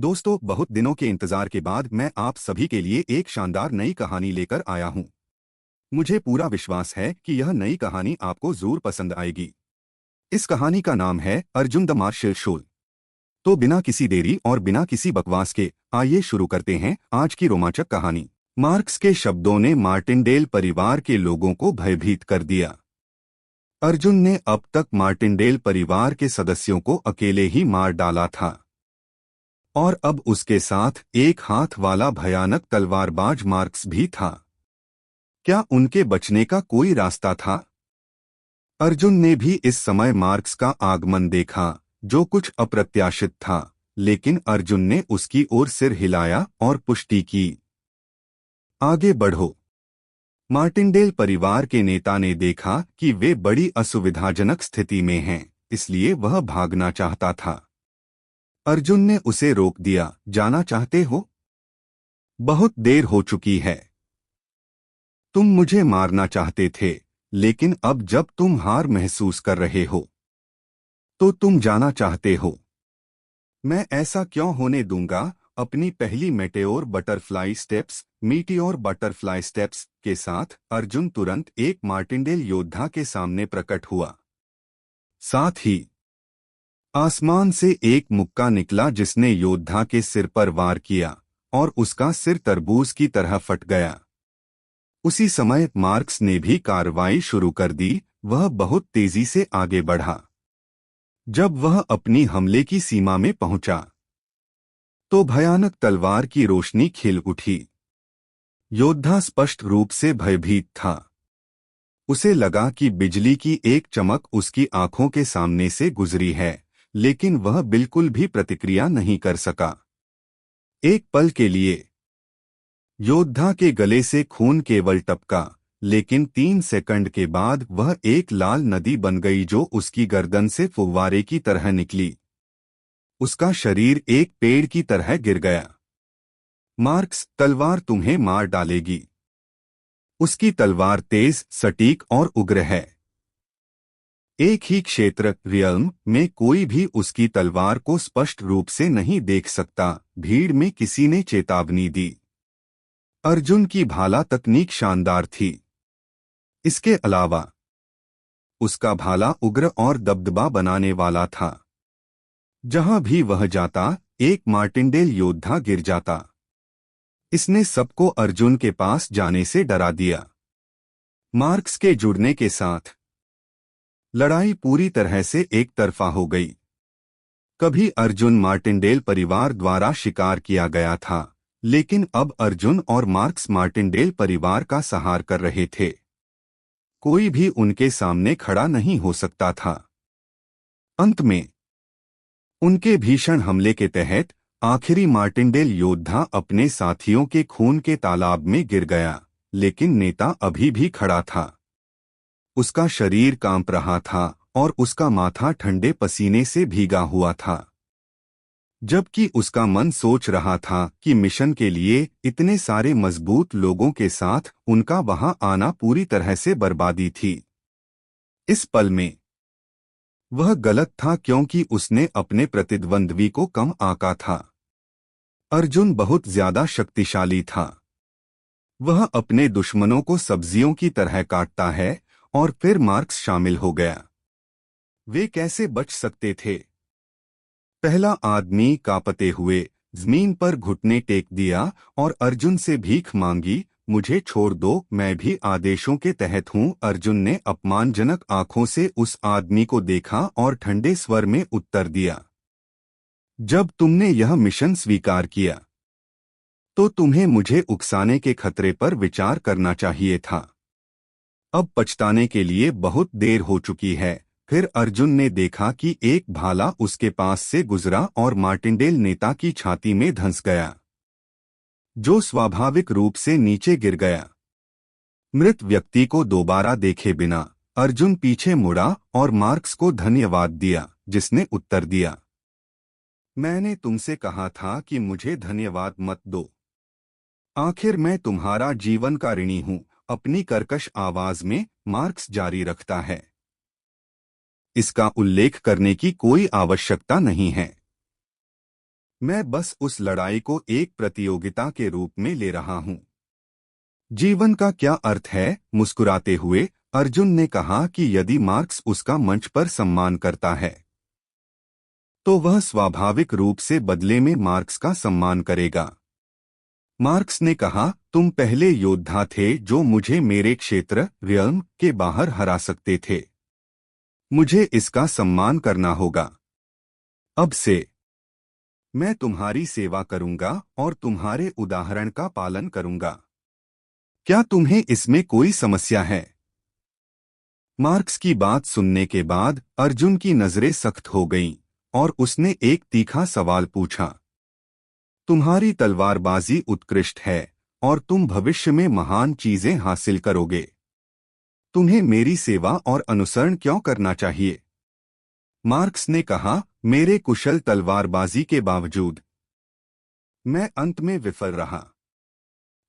दोस्तों, बहुत दिनों के इंतजार के बाद मैं आप सभी के लिए एक शानदार नई कहानी लेकर आया हूं। मुझे पूरा विश्वास है कि यह नई कहानी आपको जरूर पसंद आएगी। इस कहानी का नाम है अर्जुन द मार्शल शोल। तो बिना किसी देरी और बिना किसी बकवास के आइए शुरू करते हैं आज की रोमांचक कहानी। मार्क्स के शब्दों ने मार्टिनडेल परिवार के लोगों को भयभीत कर दिया। अर्जुन ने अब तक मार्टिनडेल परिवार के सदस्यों को अकेले ही मार डाला था और अब उसके साथ एक हाथ वाला भयानक तलवारबाज मार्क्स भी था। क्या उनके बचने का कोई रास्ता था? अर्जुन ने भी इस समय मार्क्स का आगमन देखा, जो कुछ अप्रत्याशित था, लेकिन अर्जुन ने उसकी ओर सिर हिलाया और पुष्टि की। आगे बढ़ो। मार्टिनडेल परिवार के नेता ने देखा कि वे बड़ी असुविधाजनक स्थिति में हैं, इसलिए वह भागना चाहता था। अर्जुन ने उसे रोक दिया। जाना चाहते हो? बहुत देर हो चुकी है। तुम मुझे मारना चाहते थे, लेकिन अब जब तुम हार महसूस कर रहे हो तो तुम जाना चाहते हो। मैं ऐसा क्यों होने दूंगा? अपनी पहली मीटियोर बटरफ्लाई स्टेप्स के साथ अर्जुन तुरंत एक मार्टिनडेल योद्धा के सामने प्रकट हुआ। साथ ही आसमान से एक मुक्का निकला जिसने योद्धा के सिर पर वार किया और उसका सिर तरबूज की तरह फट गया। उसी समय मार्क्स ने भी कार्रवाई शुरू कर दी। वह बहुत तेजी से आगे बढ़ा। जब वह अपनी हमले की सीमा में पहुंचा तो भयानक तलवार की रोशनी खिल उठी। योद्धा स्पष्ट रूप से भयभीत था। उसे लगा कि बिजली की एक चमक उसकी आंखों के सामने से गुजरी है, लेकिन वह बिल्कुल भी प्रतिक्रिया नहीं कर सका। एक पल के लिए योद्धा के गले से खून केवल टपका, लेकिन 3 सेकंड के बाद वह एक लाल नदी बन गई जो उसकी गर्दन से फुव्वारे की तरह निकली। उसका शरीर एक पेड़ की तरह गिर गया। मार्क्स, तलवार तुम्हें मार डालेगी। उसकी तलवार तेज, सटीक और उग्र है। एक ही क्षेत्र रियल्म में कोई भी उसकी तलवार को स्पष्ट रूप से नहीं देख सकता। भीड़ में किसी ने चेतावनी दी। अर्जुन की भाला तकनीक शानदार थी। इसके अलावा उसका भाला उग्र और दबदबा बनाने वाला था। जहां भी वह जाता, एक मार्टिनडेल योद्धा गिर जाता। इसने सबको अर्जुन के पास जाने से डरा दिया। मार्क्स के जुड़ने के साथ लड़ाई पूरी तरह से एक तरफा हो गई। कभी अर्जुन मार्टिनडेल परिवार द्वारा शिकार किया गया था, लेकिन अब अर्जुन और मार्क्स मार्टिनडेल परिवार का सहार कर रहे थे। कोई भी उनके सामने खड़ा नहीं हो सकता था। अंत में उनके भीषण हमले के तहत आखिरी मार्टिनडेल योद्धा अपने साथियों के खून के तालाब में गिर गया, लेकिन नेता अभी भी खड़ा था। उसका शरीर कांप रहा था और उसका माथा ठंडे पसीने से भीगा हुआ था, जबकि उसका मन सोच रहा था कि मिशन के लिए इतने सारे मजबूत लोगों के साथ उनका वहां आना पूरी तरह से बर्बादी थी। इस पल में वह गलत था क्योंकि उसने अपने प्रतिद्वंद्वी को कम आंका था। अर्जुन बहुत ज्यादा शक्तिशाली था। वह अपने दुश्मनों को सब्जियों की तरह काटता है और फिर मार्क्स शामिल हो गया। वे कैसे बच सकते थे? पहला आदमी कांपते हुए जमीन पर घुटने टेक दिया और अर्जुन से भीख मांगी, मुझे छोड़ दो, मैं भी आदेशों के तहत हूँ। अर्जुन ने अपमानजनक आंखों से उस आदमी को देखा और ठंडे स्वर में उत्तर दिया, जब तुमने यह मिशन स्वीकार किया तो तुम्हें मुझे उकसाने के खतरे पर विचार करना चाहिए था। अब पछताने के लिए बहुत देर हो चुकी है। फिर अर्जुन ने देखा कि एक भाला उसके पास से गुजरा और मार्टिनडेल नेता की छाती में धंस गया, जो स्वाभाविक रूप से नीचे गिर गया। मृत व्यक्ति को दोबारा देखे बिना अर्जुन पीछे मुड़ा और मार्क्स को धन्यवाद दिया, जिसने उत्तर दिया, मैंने तुमसे कहा था कि मुझे धन्यवाद मत दो। आखिर मैं तुम्हारा जीवन का ऋणी हूं। अपनी कर्कश आवाज में मार्क्स जारी रखता है, इसका उल्लेख करने की कोई आवश्यकता नहीं है। मैं बस उस लड़ाई को एक प्रतियोगिता के रूप में ले रहा हूं। जीवन का क्या अर्थ है? मुस्कुराते हुए अर्जुन ने कहा कि यदि मार्क्स उसका मंच पर सम्मान करता है तो वह स्वाभाविक रूप से बदले में मार्क्स का सम्मान करेगा। मार्क्स ने कहा, तुम पहले योद्धा थे जो मुझे मेरे क्षेत्र रियल्म के बाहर हरा सकते थे। मुझे इसका सम्मान करना होगा। अब से मैं तुम्हारी सेवा करूंगा और तुम्हारे उदाहरण का पालन करूंगा। क्या तुम्हें इसमें कोई समस्या है? मार्क्स की बात सुनने के बाद अर्जुन की नजरें सख्त हो गईं और उसने एक तीखा सवाल पूछा। तुम्हारी तलवारबाजी उत्कृष्ट है और तुम भविष्य में महान चीजें हासिल करोगे। तुम्हें मेरी सेवा और अनुसरण क्यों करना चाहिए? मार्क्स ने कहा, मेरे कुशल तलवारबाजी के बावजूद मैं अंत में विफल रहा।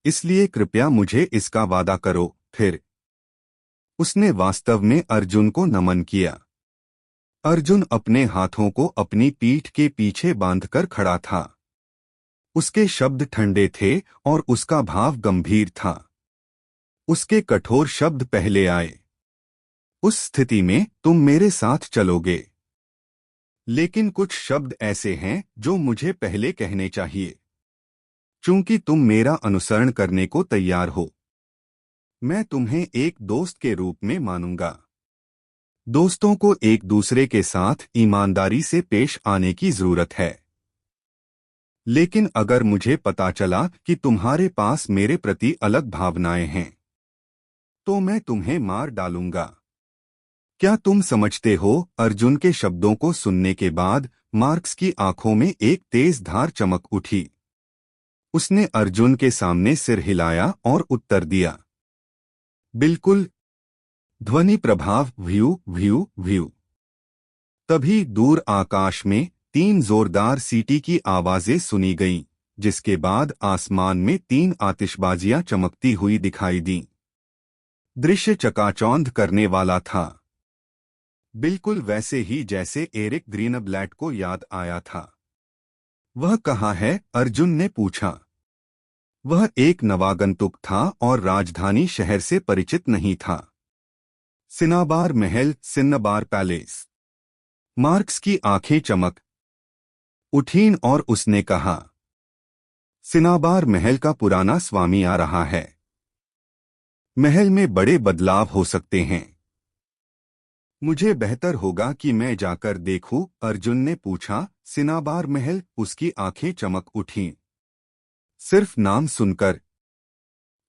इसलिए कृपया मुझे इसका वादा करो। फिर उसने वास्तव में अर्जुन को नमन किया। अर्जुन अपने हाथों को अपनी पीठ के पीछे बांधकर खड़ा था। उसके शब्द ठंडे थे और उसका भाव गंभीर था। उसके कठोर शब्द पहले आए। उस स्थिति में तुम मेरे साथ चलोगे। लेकिन कुछ शब्द ऐसे हैं जो मुझे पहले कहने चाहिए। चूंकि तुम मेरा अनुसरण करने को तैयार हो, मैं तुम्हें एक दोस्त के रूप में मानूंगा। दोस्तों को एक दूसरे के साथ ईमानदारी से पेश आने की जरूरत है। लेकिन अगर मुझे पता चला कि तुम्हारे पास मेरे प्रति अलग भावनाएं हैं तो मैं तुम्हें मार डालूंगा। क्या तुम समझते हो? अर्जुन के शब्दों को सुनने के बाद मार्क्स की आंखों में एक तेज धार चमक उठी। उसने अर्जुन के सामने सिर हिलाया और उत्तर दिया, बिल्कुल। ध्वनि प्रभाव व्यू व्यू व्यू। तभी दूर आकाश में 3 जोरदार सीटी की आवाजें सुनी गईं, जिसके बाद आसमान में 3 आतिशबाजियां चमकती हुई दिखाई दीं। दृश्य चकाचौंध करने वाला था, बिल्कुल वैसे ही जैसे एरिक ग्रीनब्लैट को याद आया था। वह कहाँ है? अर्जुन ने पूछा। वह एक नवागंतुक था और राजधानी शहर से परिचित नहीं था। सिनाबार महल, सिन्नबार पैलेस। मार्क्स की आंखें चमक उठीं और उसने कहा, सिनाबार महल का पुराना स्वामी आ रहा है। महल में बड़े बदलाव हो सकते हैं। मुझे बेहतर होगा कि मैं जाकर देखूं। अर्जुन ने पूछा, सिनाबार महल? उसकी आंखें चमक उठीं। सिर्फ नाम सुनकर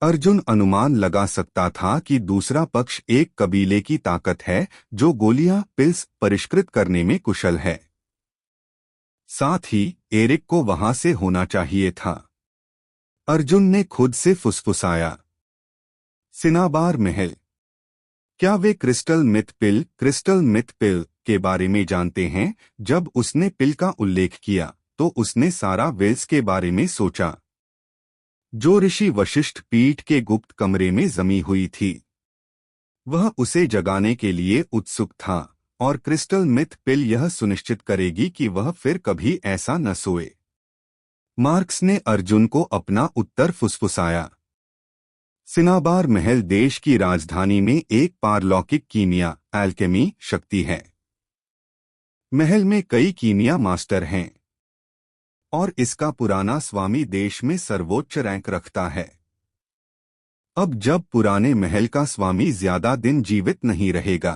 अर्जुन अनुमान लगा सकता था कि दूसरा पक्ष एक कबीले की ताकत है जो गोलियां पिल्स परिष्कृत करने में कुशल है। साथ ही एरिक को वहां से होना चाहिए था। अर्जुन ने खुद से फुसफुसाया, सिनाबार महल? क्या वे क्रिस्टल मिथ पिल के बारे में जानते हैं? जब उसने पिल का उल्लेख किया तो उसने सारा वेल्स के बारे में सोचा, जो ऋषि वशिष्ठ पीठ के गुप्त कमरे में जमी हुई थी। वह उसे जगाने के लिए उत्सुक था और क्रिस्टल मिथ पिल यह सुनिश्चित करेगी कि वह फिर कभी ऐसा न सोए। मार्क्स ने अर्जुन को अपना उत्तर फुसफुसाया, सिनाबार महल देश की राजधानी में एक पारलौकिक कीमिया एल्केमी शक्ति है। महल में कई कीमिया मास्टर हैं और इसका पुराना स्वामी देश में सर्वोच्च रैंक रखता है। अब जब पुराने महल का स्वामी ज्यादा दिन जीवित नहीं रहेगा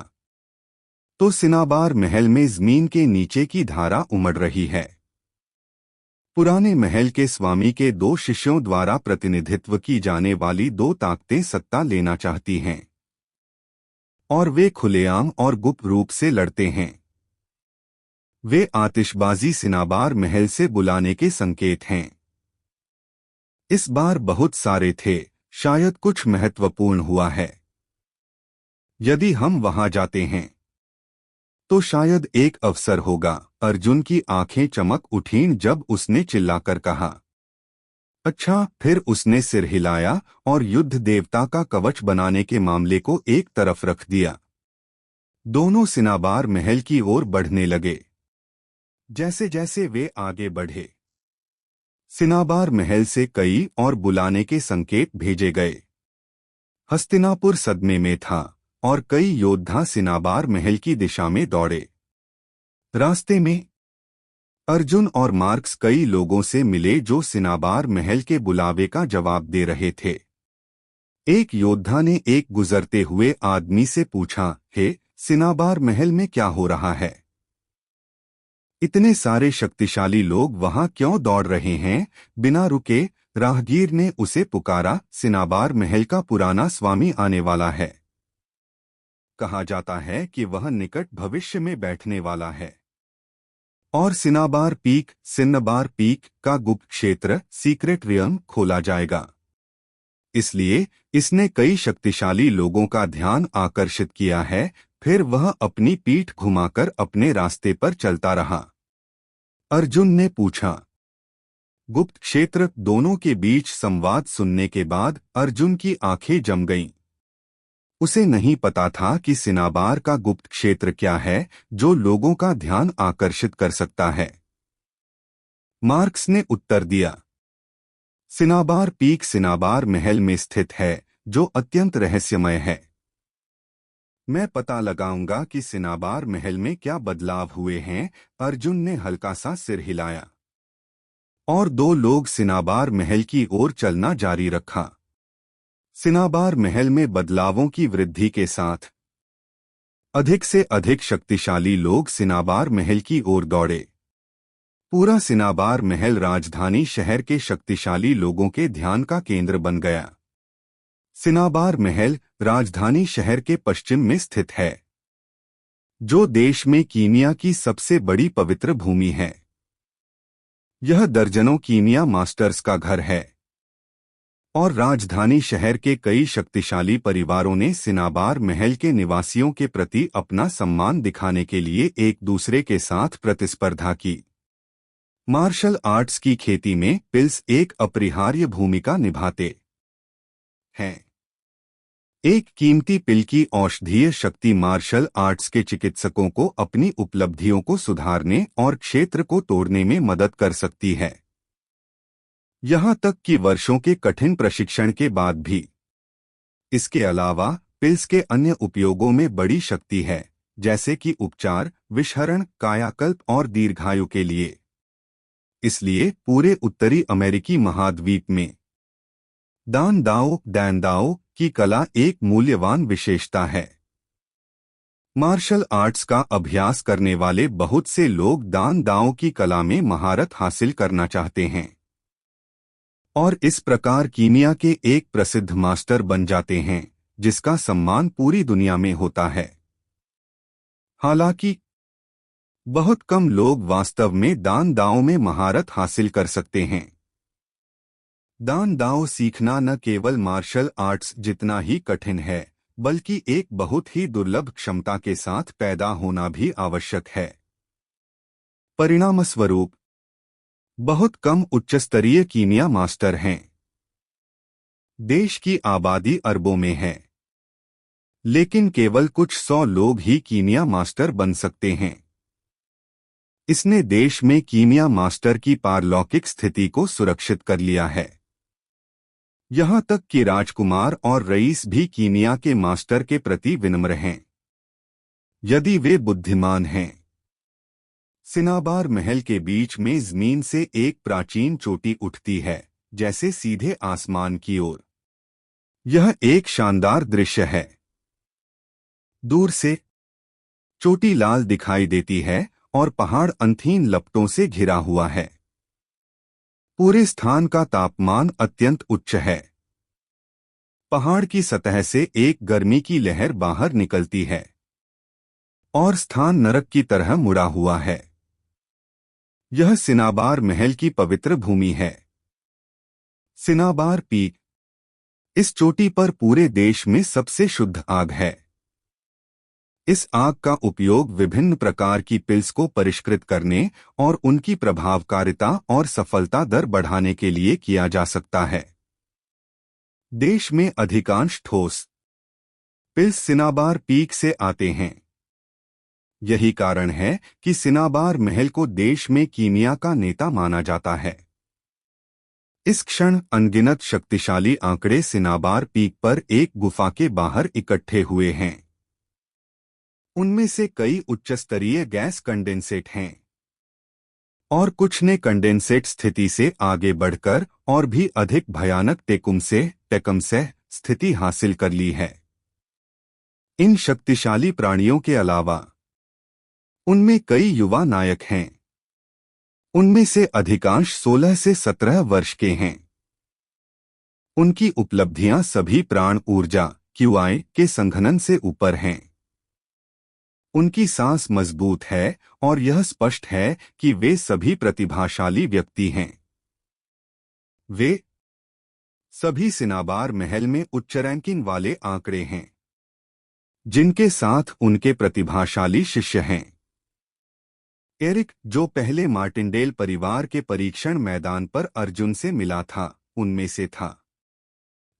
तो सिनाबार महल में जमीन के नीचे की धारा उमड़ रही है। पुराने महल के स्वामी के 2 शिष्यों द्वारा प्रतिनिधित्व की जाने वाली 2 ताकतें सत्ता लेना चाहती हैं और वे खुलेआम और गुप्त रूप से लड़ते हैं। वे आतिशबाजी सिनाबार महल से बुलाने के संकेत हैं। इस बार बहुत सारे थे, शायद कुछ महत्वपूर्ण हुआ है। यदि हम वहां जाते हैं तो शायद एक अवसर होगा। अर्जुन की आंखें चमक उठीं जब उसने चिल्लाकर कहा, अच्छा। फिर उसने सिर हिलाया और युद्ध देवता का कवच बनाने के मामले को एक तरफ रख दिया। दोनों सिनाबार महल की ओर बढ़ने लगे। जैसे जैसे वे आगे बढ़े सिनाबार महल से कई और बुलाने के संकेत भेजे गए। हस्तिनापुर सदमे में था और कई योद्धा सिनाबार महल की दिशा में दौड़े। रास्ते में अर्जुन और मार्क्स कई लोगों से मिले जो सिनाबार महल के बुलावे का जवाब दे रहे थे। एक योद्धा ने एक गुजरते हुए आदमी से पूछा, हे, सिनाबार महल में क्या हो रहा है? इतने सारे शक्तिशाली लोग वहां क्यों दौड़ रहे हैं? बिना रुके राहगीर ने उसे पुकारा, सिनाबार महल का पुराना स्वामी आने वाला है। कहा जाता है कि वह निकट भविष्य में बैठने वाला है और सिनाबार पीक का गुप्त क्षेत्र सीक्रेट रियम खोला जाएगा। इसलिए इसने कई शक्तिशाली लोगों का ध्यान आकर्षित किया है। फिर वह अपनी पीठ घुमाकर अपने रास्ते पर चलता रहा। अर्जुन ने पूछा, गुप्त क्षेत्र? दोनों के बीच संवाद सुनने के बाद अर्जुन की आंखें जम गईं। उसे नहीं पता था कि सिनाबार का गुप्त क्षेत्र क्या है जो लोगों का ध्यान आकर्षित कर सकता है। मार्क्स ने उत्तर दिया, सिनाबार पीक सिनाबार महल में स्थित है जो अत्यंत रहस्यमय है। मैं पता लगाऊंगा कि सिनाबार महल में क्या बदलाव हुए हैं। अर्जुन ने हल्का सा सिर हिलाया और दो लोग सिनाबार महल की ओर चलना जारी रखा। सिनाबार महल में बदलावों की वृद्धि के साथ अधिक से अधिक शक्तिशाली लोग सिनाबार महल की ओर दौड़े। पूरा सिनाबार महल राजधानी शहर के शक्तिशाली लोगों के ध्यान का केंद्र बन गया। सिनाबार महल राजधानी शहर के पश्चिम में स्थित है, जो देश में कीमिया की सबसे बड़ी पवित्र भूमि है। यह दर्जनों कीमिया मास्टर्स का घर है और राजधानी शहर के कई शक्तिशाली परिवारों ने सिनाबार महल के निवासियों के प्रति अपना सम्मान दिखाने के लिए एक दूसरे के साथ प्रतिस्पर्धा की। मार्शल आर्ट्स की खेती में पिल्स एक अपरिहार्य भूमिका निभाते हैं। एक कीमती पिल की औषधीय शक्ति मार्शल आर्ट्स के चिकित्सकों को अपनी उपलब्धियों को सुधारने और क्षेत्र को तोड़ने में मदद कर सकती है, यहां तक कि वर्षों के कठिन प्रशिक्षण के बाद भी। इसके अलावा पिल्स के अन्य उपयोगों में बड़ी शक्ति है, जैसे कि उपचार, विषहरण, कायाकल्प और दीर्घायु के लिए। इसलिए पूरे उत्तरी अमेरिकी महाद्वीप में दान दाओ की कला एक मूल्यवान विशेषता है। मार्शल आर्ट्स का अभ्यास करने वाले बहुत से लोग दान दाओ की कला में महारत हासिल करना चाहते हैं और इस प्रकार कीमिया के एक प्रसिद्ध मास्टर बन जाते हैं, जिसका सम्मान पूरी दुनिया में होता है। हालांकि बहुत कम लोग वास्तव में दान दाओ में महारत हासिल कर सकते हैं। दान दाओ सीखना न केवल मार्शल आर्ट्स जितना ही कठिन है, बल्कि एक बहुत ही दुर्लभ क्षमता के साथ पैदा होना भी आवश्यक है। परिणामस्वरूप बहुत कम उच्चस्तरीय कीमिया मास्टर हैं। देश की आबादी अरबों में है, लेकिन केवल कुछ 100 लोग ही कीमिया मास्टर बन सकते हैं। इसने देश में कीमिया मास्टर की पारलौकिक स्थिति को सुरक्षित कर लिया है। यहां तक कि राजकुमार और रईस भी कीमिया के मास्टर के प्रति विनम्र हैं, यदि वे बुद्धिमान हैं। सिनाबार महल के बीच में जमीन से एक प्राचीन चोटी उठती है, जैसे सीधे आसमान की ओर। यह एक शानदार दृश्य है। दूर से चोटी लाल दिखाई देती है और पहाड़ अंतहीन लपटों से घिरा हुआ है। पूरे स्थान का तापमान अत्यंत उच्च है। पहाड़ की सतह से एक गर्मी की लहर बाहर निकलती है और स्थान नरक की तरह मुड़ा हुआ है। यह सिनाबार महल की पवित्र भूमि है। सिनाबार पीक, इस चोटी पर पूरे देश में सबसे शुद्ध आग है। इस आग का उपयोग विभिन्न प्रकार की पिल्स को परिष्कृत करने और उनकी प्रभावकारिता और सफलता दर बढ़ाने के लिए किया जा सकता है। देश में अधिकांश ठोस पिल्स सिनाबार पीक से आते हैं। यही कारण है कि सिनाबार महल को देश में कीमिया का नेता माना जाता है। इस क्षण अनगिनत शक्तिशाली आंकड़े सिनाबार पीक पर एक गुफा के बाहर इकट्ठे हुए हैं। उनमें से कई उच्च स्तरीय गैस कंडेंसेट हैं और कुछ ने कंडेंसेट स्थिति से आगे बढ़कर और भी अधिक भयानक टेकुमसे स्थिति हासिल कर ली है। इन शक्तिशाली प्राणियों के अलावा उनमें कई युवा नायक हैं। उनमें से अधिकांश 16 से 17 वर्ष के हैं। उनकी उपलब्धियां सभी प्राण ऊर्जा QI के संघनन से ऊपर हैं। उनकी सांस मजबूत है और यह स्पष्ट है कि वे सभी प्रतिभाशाली व्यक्ति हैं। वे सभी सिनाबार महल में उच्च रैंकिंग वाले आंकड़े हैं, जिनके साथ उनके प्रतिभाशाली शिष्य हैं। एरिक, जो पहले मार्टिनडेल परिवार के परीक्षण मैदान पर अर्जुन से मिला था, उनमें से था,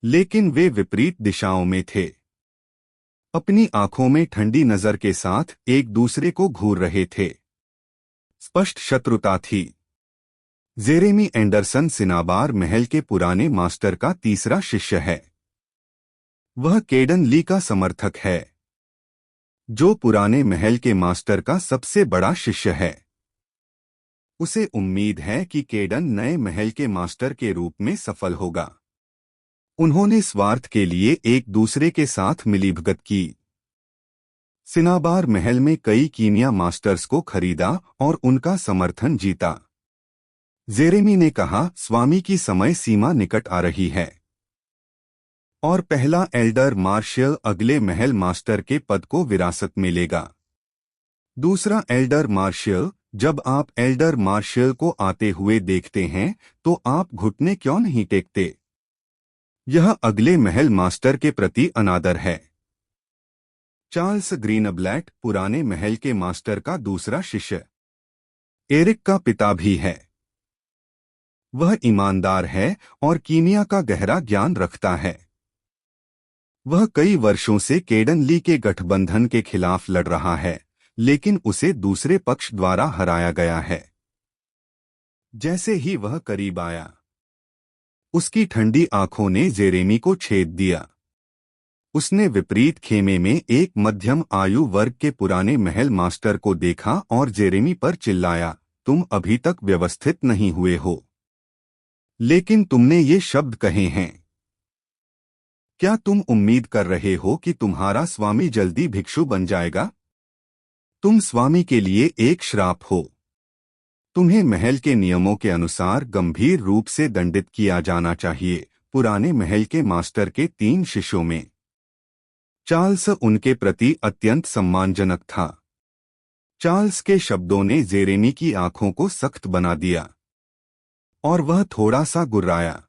लेकिन वे विपरीत दिशाओं में थे। अपनी आंखों में ठंडी नजर के साथ एक दूसरे को घूर रहे थे। स्पष्ट शत्रुता थी। जेरेमी एंडरसन सिनाबार महल के पुराने मास्टर का तीसरा शिष्य है। वह केडन ली का समर्थक है, जो पुराने महल के मास्टर का सबसे बड़ा शिष्य है। उसे उम्मीद है कि केडन नए महल के मास्टर के रूप में सफल होगा। उन्होंने स्वार्थ के लिए एक दूसरे के साथ मिलीभगत की। सिनाबार महल में कई कीनिया मास्टर्स को खरीदा और उनका समर्थन जीता। जेरेमी ने कहा, स्वामी की समय सीमा निकट आ रही है और पहला एल्डर मार्शियल अगले महल मास्टर के पद को विरासत में लेगा। दूसरा एल्डर मार्शियल, जब आप एल्डर मार्शियल को आते हुए देखते हैं तो आप घुटने क्यों नहीं टेकते? यह अगले महल मास्टर के प्रति अनादर है। चार्ल्स ग्रीनब्लैट पुराने महल के मास्टर का दूसरा शिष्य एरिक का पिता भी है। वह ईमानदार है और कीमिया का गहरा ज्ञान रखता है। वह कई वर्षों से केडन ली के गठबंधन के खिलाफ लड़ रहा है, लेकिन उसे दूसरे पक्ष द्वारा हराया गया है। जैसे ही वह करीब आया, उसकी ठंडी आंखों ने जेरेमी को छेद दिया। उसने विपरीत खेमे में एक मध्यम आयु वर्ग के पुराने महल मास्टर को देखा और जेरेमी पर चिल्लाया, तुम अभी तक व्यवस्थित नहीं हुए हो, लेकिन तुमने ये शब्द कहे हैं। क्या तुम उम्मीद कर रहे हो कि तुम्हारा स्वामी जल्दी भिक्षु बन जाएगा? तुम स्वामी के लिए एक श्राप हो। तुम्हें महल के नियमों के अनुसार गंभीर रूप से दंडित किया जाना चाहिए। पुराने महल के मास्टर के 3 शिष्यों में चार्ल्स उनके प्रति अत्यंत सम्मानजनक था। चार्ल्स के शब्दों ने जेरेमी की आंखों को सख्त बना दिया और वह थोड़ा सा गुर्राया।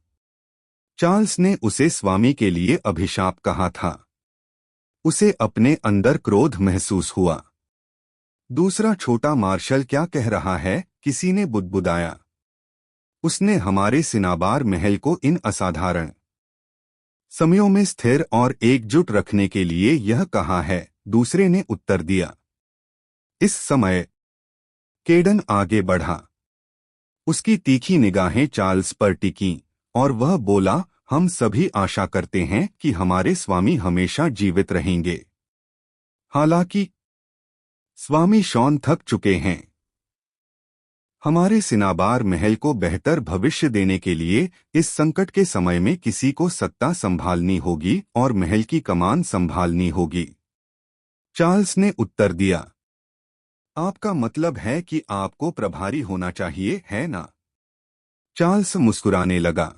चार्ल्स ने उसे स्वामी के लिए अभिशाप कहा था। उसे अपने अंदर क्रोध महसूस हुआ। दूसरा छोटा मार्शल क्या कह रहा है? किसी ने बुदबुदाया। उसने हमारे सिनाबार महल को इन असाधारण समयों में स्थिर और एकजुट रखने के लिए यह कहा है, दूसरे ने उत्तर दिया। इस समय केडन आगे बढ़ा। उसकी तीखी निगाहें चार्ल्स पर टिकीं और वह बोला, हम सभी आशा करते हैं कि हमारे स्वामी हमेशा जीवित रहेंगे। हालांकि स्वामी शॉन थक चुके हैं। हमारे सिनाबार महल को बेहतर भविष्य देने के लिए इस संकट के समय में किसी को सत्ता संभालनी होगी और महल की कमान संभालनी होगी। चार्ल्स ने उत्तर दिया। आपका मतलब है कि आपको प्रभारी होना चाहिए, है ना? चार्ल्स मुस्कुराने लगा।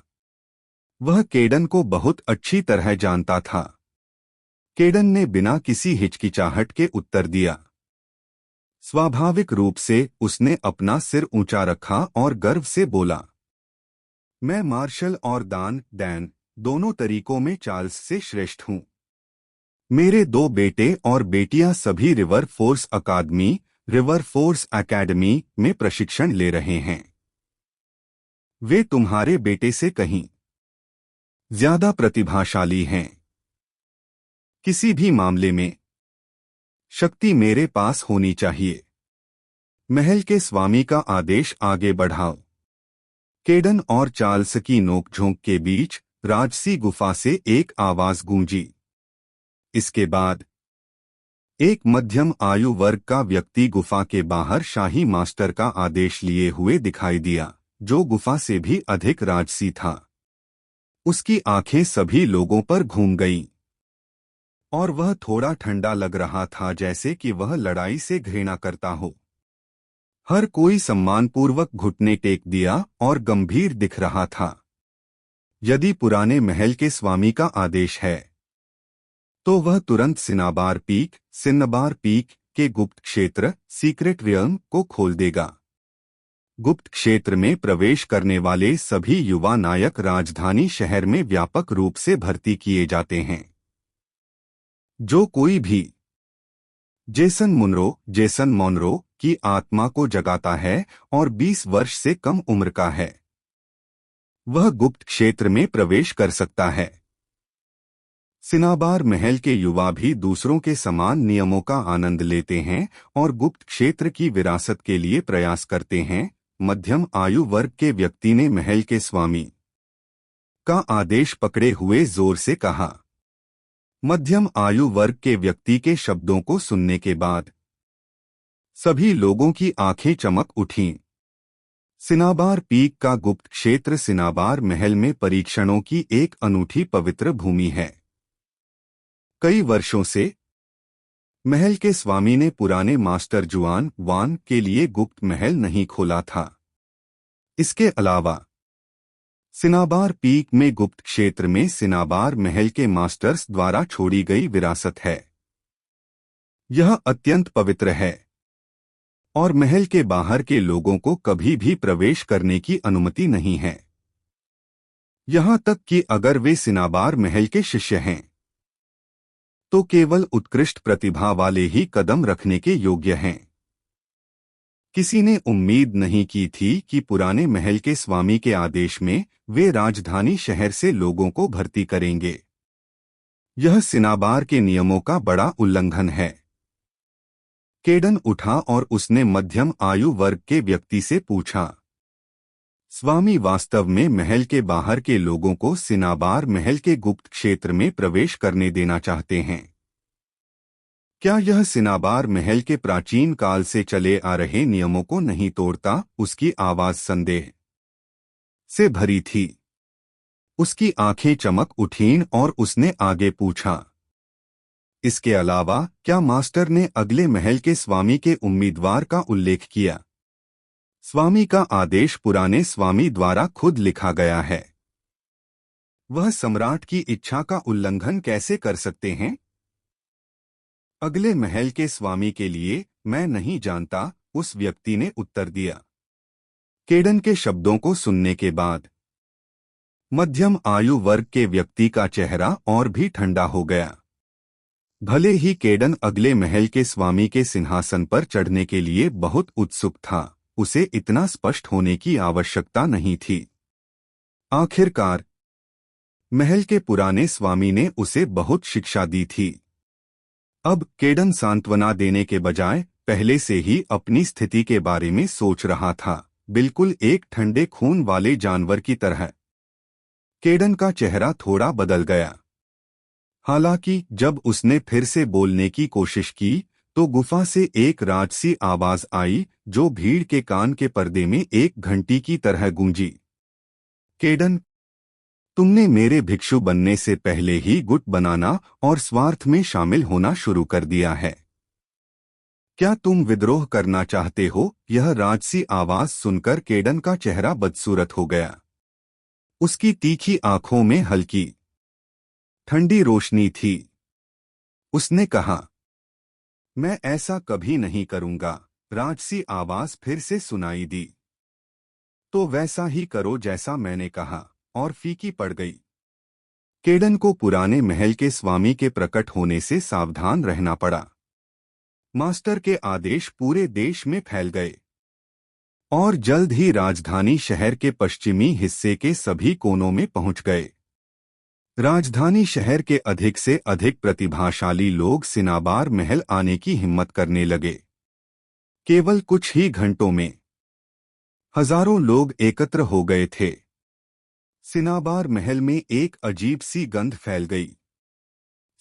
वह केडन को बहुत अच्छी तरह जानता था। केडन ने बिना किसी हिचकिचाहट के उत्तर दिया। स्वाभाविक रूप से उसने अपना सिर ऊंचा रखा और गर्व से बोला, मैं मार्शल और डैन दोनों तरीकों में चार्ल्स से श्रेष्ठ हूं। मेरे 2 बेटे और बेटियां सभी रिवर फोर्स अकेडमी में प्रशिक्षण ले रहे हैं। वे तुम्हारे बेटे से कहीं ज्यादा प्रतिभाशाली हैं। किसी भी मामले में शक्ति मेरे पास होनी चाहिए। महल के स्वामी का आदेश आगे बढ़ाओ। केडन और चार्ल्स की नोकझोंक के बीच राजसी गुफा से एक आवाज गूंजी। इसके बाद एक मध्यम आयु वर्ग का व्यक्ति गुफा के बाहर शाही मास्टर का आदेश लिए हुए दिखाई दिया, जो गुफा से भी अधिक राजसी था। उसकी आंखें सभी लोगों पर घूम गईं और वह थोड़ा ठंडा लग रहा था, जैसे कि वह लड़ाई से घृणा करता हो। हर कोई सम्मानपूर्वक घुटने टेक दिया और गंभीर दिख रहा था। यदि पुराने महल के स्वामी का आदेश है तो वह तुरंत सिन्नबार पीक के गुप्त क्षेत्र सीक्रेट रियल्म को खोल देगा। गुप्त क्षेत्र में प्रवेश करने वाले सभी युवा नायक राजधानी शहर में व्यापक रूप से भर्ती किए जाते हैं। जो कोई भी जेसन मोनरो की आत्मा को जगाता है और 20 वर्ष से कम उम्र का है, वह गुप्त क्षेत्र में प्रवेश कर सकता है। सिनाबार महल के युवा भी दूसरों के समान नियमों का आनंद लेते हैं और गुप्त क्षेत्र की विरासत के लिए प्रयास करते हैं। मध्यम आयु वर्ग के व्यक्ति ने महल के स्वामी का आदेश पकड़े हुए जोर से कहा। मध्यम आयु वर्ग के व्यक्ति के शब्दों को सुनने के बाद सभी लोगों की आंखें चमक उठीं। सिनाबार पीक का गुप्त क्षेत्र सिनाबार महल में परीक्षणों की एक अनूठी पवित्र भूमि है। कई वर्षों से महल के स्वामी ने पुराने मास्टर जुआन वान के लिए गुप्त महल नहीं खोला था। इसके अलावा सिनाबार पीक में गुप्त क्षेत्र में सिनाबार महल के मास्टर्स द्वारा छोड़ी गई विरासत है। यह अत्यंत पवित्र है और महल के बाहर के लोगों को कभी भी प्रवेश करने की अनुमति नहीं है, यहां तक कि अगर वे सिनाबार महल के शिष्य हैं तो केवल उत्कृष्ट प्रतिभा वाले ही कदम रखने के योग्य हैं। किसी ने उम्मीद नहीं की थी कि पुराने महल के स्वामी के आदेश में वे राजधानी शहर से लोगों को भर्ती करेंगे। यह सिनाबार के नियमों का बड़ा उल्लंघन है। केडन उठा और उसने मध्यम आयु वर्ग के व्यक्ति से पूछा, स्वामी वास्तव में महल के बाहर के लोगों को सिनाबार महल के गुप्त क्षेत्र में प्रवेश करने देना चाहते हैं? क्या यह सिनाबार महल के प्राचीन काल से चले आ रहे नियमों को नहीं तोड़ता? उसकी आवाज संदेह से भरी थी। उसकी आंखें चमक उठीं और उसने आगे पूछा, इसके अलावा क्या मास्टर ने अगले महल के स्वामी के उम्मीदवार का उल्लेख किया? स्वामी का आदेश पुराने स्वामी द्वारा खुद लिखा गया है। वह सम्राट की इच्छा का उल्लंघन कैसे कर सकते हैं? अगले महल के स्वामी के लिए मैं नहीं जानता, उस व्यक्ति ने उत्तर दिया। केडन के शब्दों को सुनने के बाद मध्यम आयु वर्ग के व्यक्ति का चेहरा और भी ठंडा हो गया। भले ही केडन अगले महल के स्वामी के सिंहासन पर चढ़ने के लिए बहुत उत्सुक था, उसे इतना स्पष्ट होने की आवश्यकता नहीं थी। आखिरकार महल के पुराने स्वामी ने उसे बहुत शिक्षा दी थी। अब केडन सांत्वना देने के बजाय पहले से ही अपनी स्थिति के बारे में सोच रहा था, बिल्कुल एक ठंडे खून वाले जानवर की तरह। केडन का चेहरा थोड़ा बदल गया। हालांकि जब उसने फिर से बोलने की कोशिश की तो गुफा से एक राजसी आवाज आई, जो भीड़ के कान के पर्दे में एक घंटी की तरह गूंजी। केडन, तुमने मेरे भिक्षु बनने से पहले ही गुट बनाना और स्वार्थ में शामिल होना शुरू कर दिया है। क्या तुम विद्रोह करना चाहते हो? यह राजसी आवाज सुनकर केडन का चेहरा बदसूरत हो गया। उसकी तीखी आंखों में हल्की ठंडी रोशनी थी। उसने कहा, मैं ऐसा कभी नहीं करूंगा। राजसी आवाज फिर से सुनाई दी। तो वैसा ही करो जैसा मैंने कहा, और फीकी पड़ गई। केडन को पुराने महल के स्वामी के प्रकट होने से सावधान रहना पड़ा। मास्टर के आदेश पूरे देश में फैल गए और जल्द ही राजधानी शहर के पश्चिमी हिस्से के सभी कोनों में पहुंच गए। राजधानी शहर के अधिक से अधिक प्रतिभाशाली लोग सिनाबार महल आने की हिम्मत करने लगे। केवल कुछ ही घंटों में हजारों लोग एकत्र हो गए थे। सिनाबार महल में एक अजीब सी गंध फैल गई।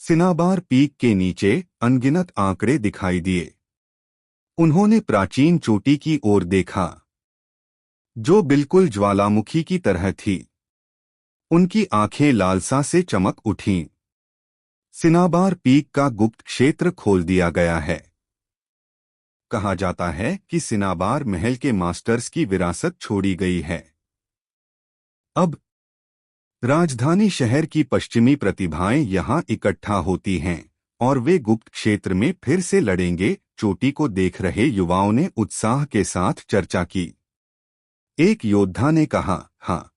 सिनाबार पीक के नीचे अनगिनत आंकड़े दिखाई दिए। उन्होंने प्राचीन चोटी की ओर देखा, जो बिल्कुल ज्वालामुखी की तरह थी। उनकी आंखें लालसा से चमक उठीं। सिनाबार पीक का गुप्त क्षेत्र खोल दिया गया है। कहा जाता है कि सिनाबार महल के मास्टर्स की विरासत छोड़ी गई है। अब राजधानी शहर की पश्चिमी प्रतिभाएं यहां इकट्ठा होती हैं और वे गुप्त क्षेत्र में फिर से लड़ेंगे। चोटी को देख रहे युवाओं ने उत्साह के साथ चर्चा की। एक योद्धा ने कहा, हाँ,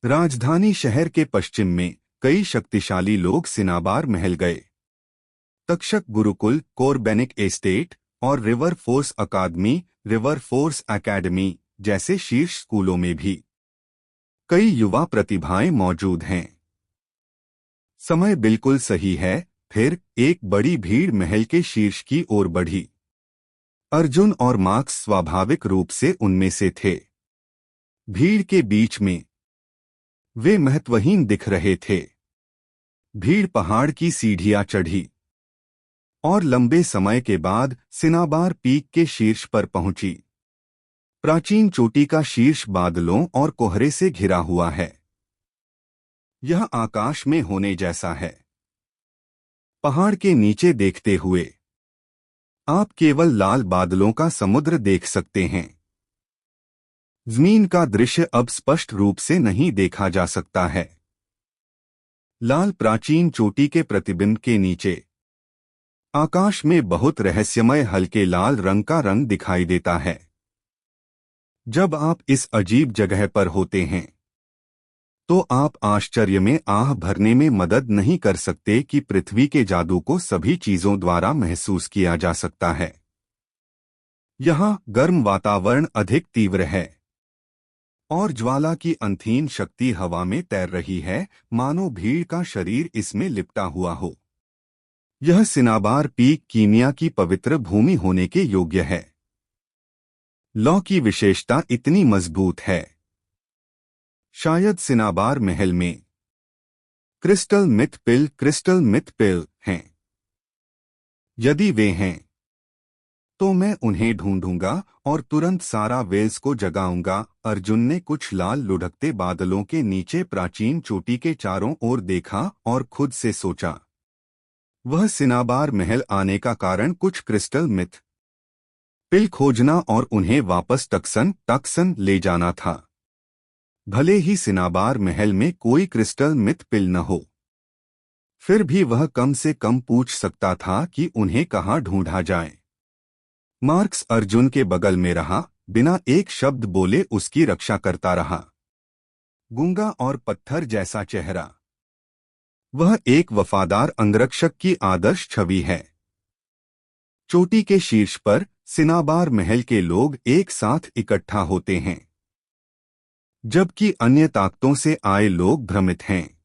राजधानी शहर के पश्चिम में कई शक्तिशाली लोग सिनाबार महल गए। तक्षक गुरुकुल, कोरबेनिक एस्टेट और रिवर फोर्स अकादमी जैसे शीर्ष स्कूलों में भी कई युवा प्रतिभाएं मौजूद हैं। समय बिल्कुल सही है। फिर एक बड़ी भीड़ महल के शीर्ष की ओर बढ़ी। अर्जुन और मार्क्स स्वाभाविक रूप से उनमें से थे। भीड़ के बीच में वे महत्वहीन दिख रहे थे। भीड़ पहाड़ की सीढ़ियां चढ़ी और लंबे समय के बाद सिनाबार पीक के शीर्ष पर पहुंची। प्राचीन चोटी का शीर्ष बादलों और कोहरे से घिरा हुआ है। यह आकाश में होने जैसा है। पहाड़ के नीचे देखते हुए आप केवल लाल बादलों का समुद्र देख सकते हैं। जमीन का दृश्य अब स्पष्ट रूप से नहीं देखा जा सकता है। लाल प्राचीन चोटी के प्रतिबिंब के नीचे आकाश में बहुत रहस्यमय हल्के लाल रंग का रंग दिखाई देता है। जब आप इस अजीब जगह पर होते हैं तो आप आश्चर्य में आह भरने में मदद नहीं कर सकते कि पृथ्वी के जादू को सभी चीजों द्वारा महसूस किया जा सकता है। यहाँ गर्म वातावरण अधिक तीव्र है और ज्वाला की अंतहीन शक्ति हवा में तैर रही है, मानो भीड़ का शरीर इसमें लिपटा हुआ हो। यह सिनाबार पीक कीमिया की पवित्र भूमि होने के योग्य है। लौ की विशेषता इतनी मजबूत है। शायद सिनाबार महल में क्रिस्टल मिथ पिल हैं। यदि वे हैं तो मैं उन्हें ढूंढूंगा और तुरंत सारा वेल्स को जगाऊंगा। अर्जुन ने कुछ लाल लुढ़कते बादलों के नीचे प्राचीन चोटी के चारों ओर देखा और खुद से सोचा, वह सिनाबार महल आने का कारण कुछ क्रिस्टल मिथ पिल खोजना और उन्हें वापस टक्सन ले जाना था। भले ही सिनाबार महल में कोई क्रिस्टल मिथ पिल न हो, फिर भी वह कम से कम पूछ सकता था कि उन्हें कहाँ ढूंढा जाए। मार्क्स अर्जुन के बगल में रहा, बिना एक शब्द बोले उसकी रक्षा करता रहा। गूंगा और पत्थर जैसा चेहरा, वह एक वफादार अंगरक्षक की आदर्श छवि है। चोटी के शीर्ष पर सिनाबार महल के लोग एक साथ इकट्ठा होते हैं, जबकि अन्य ताकतों से आए लोग भ्रमित हैं।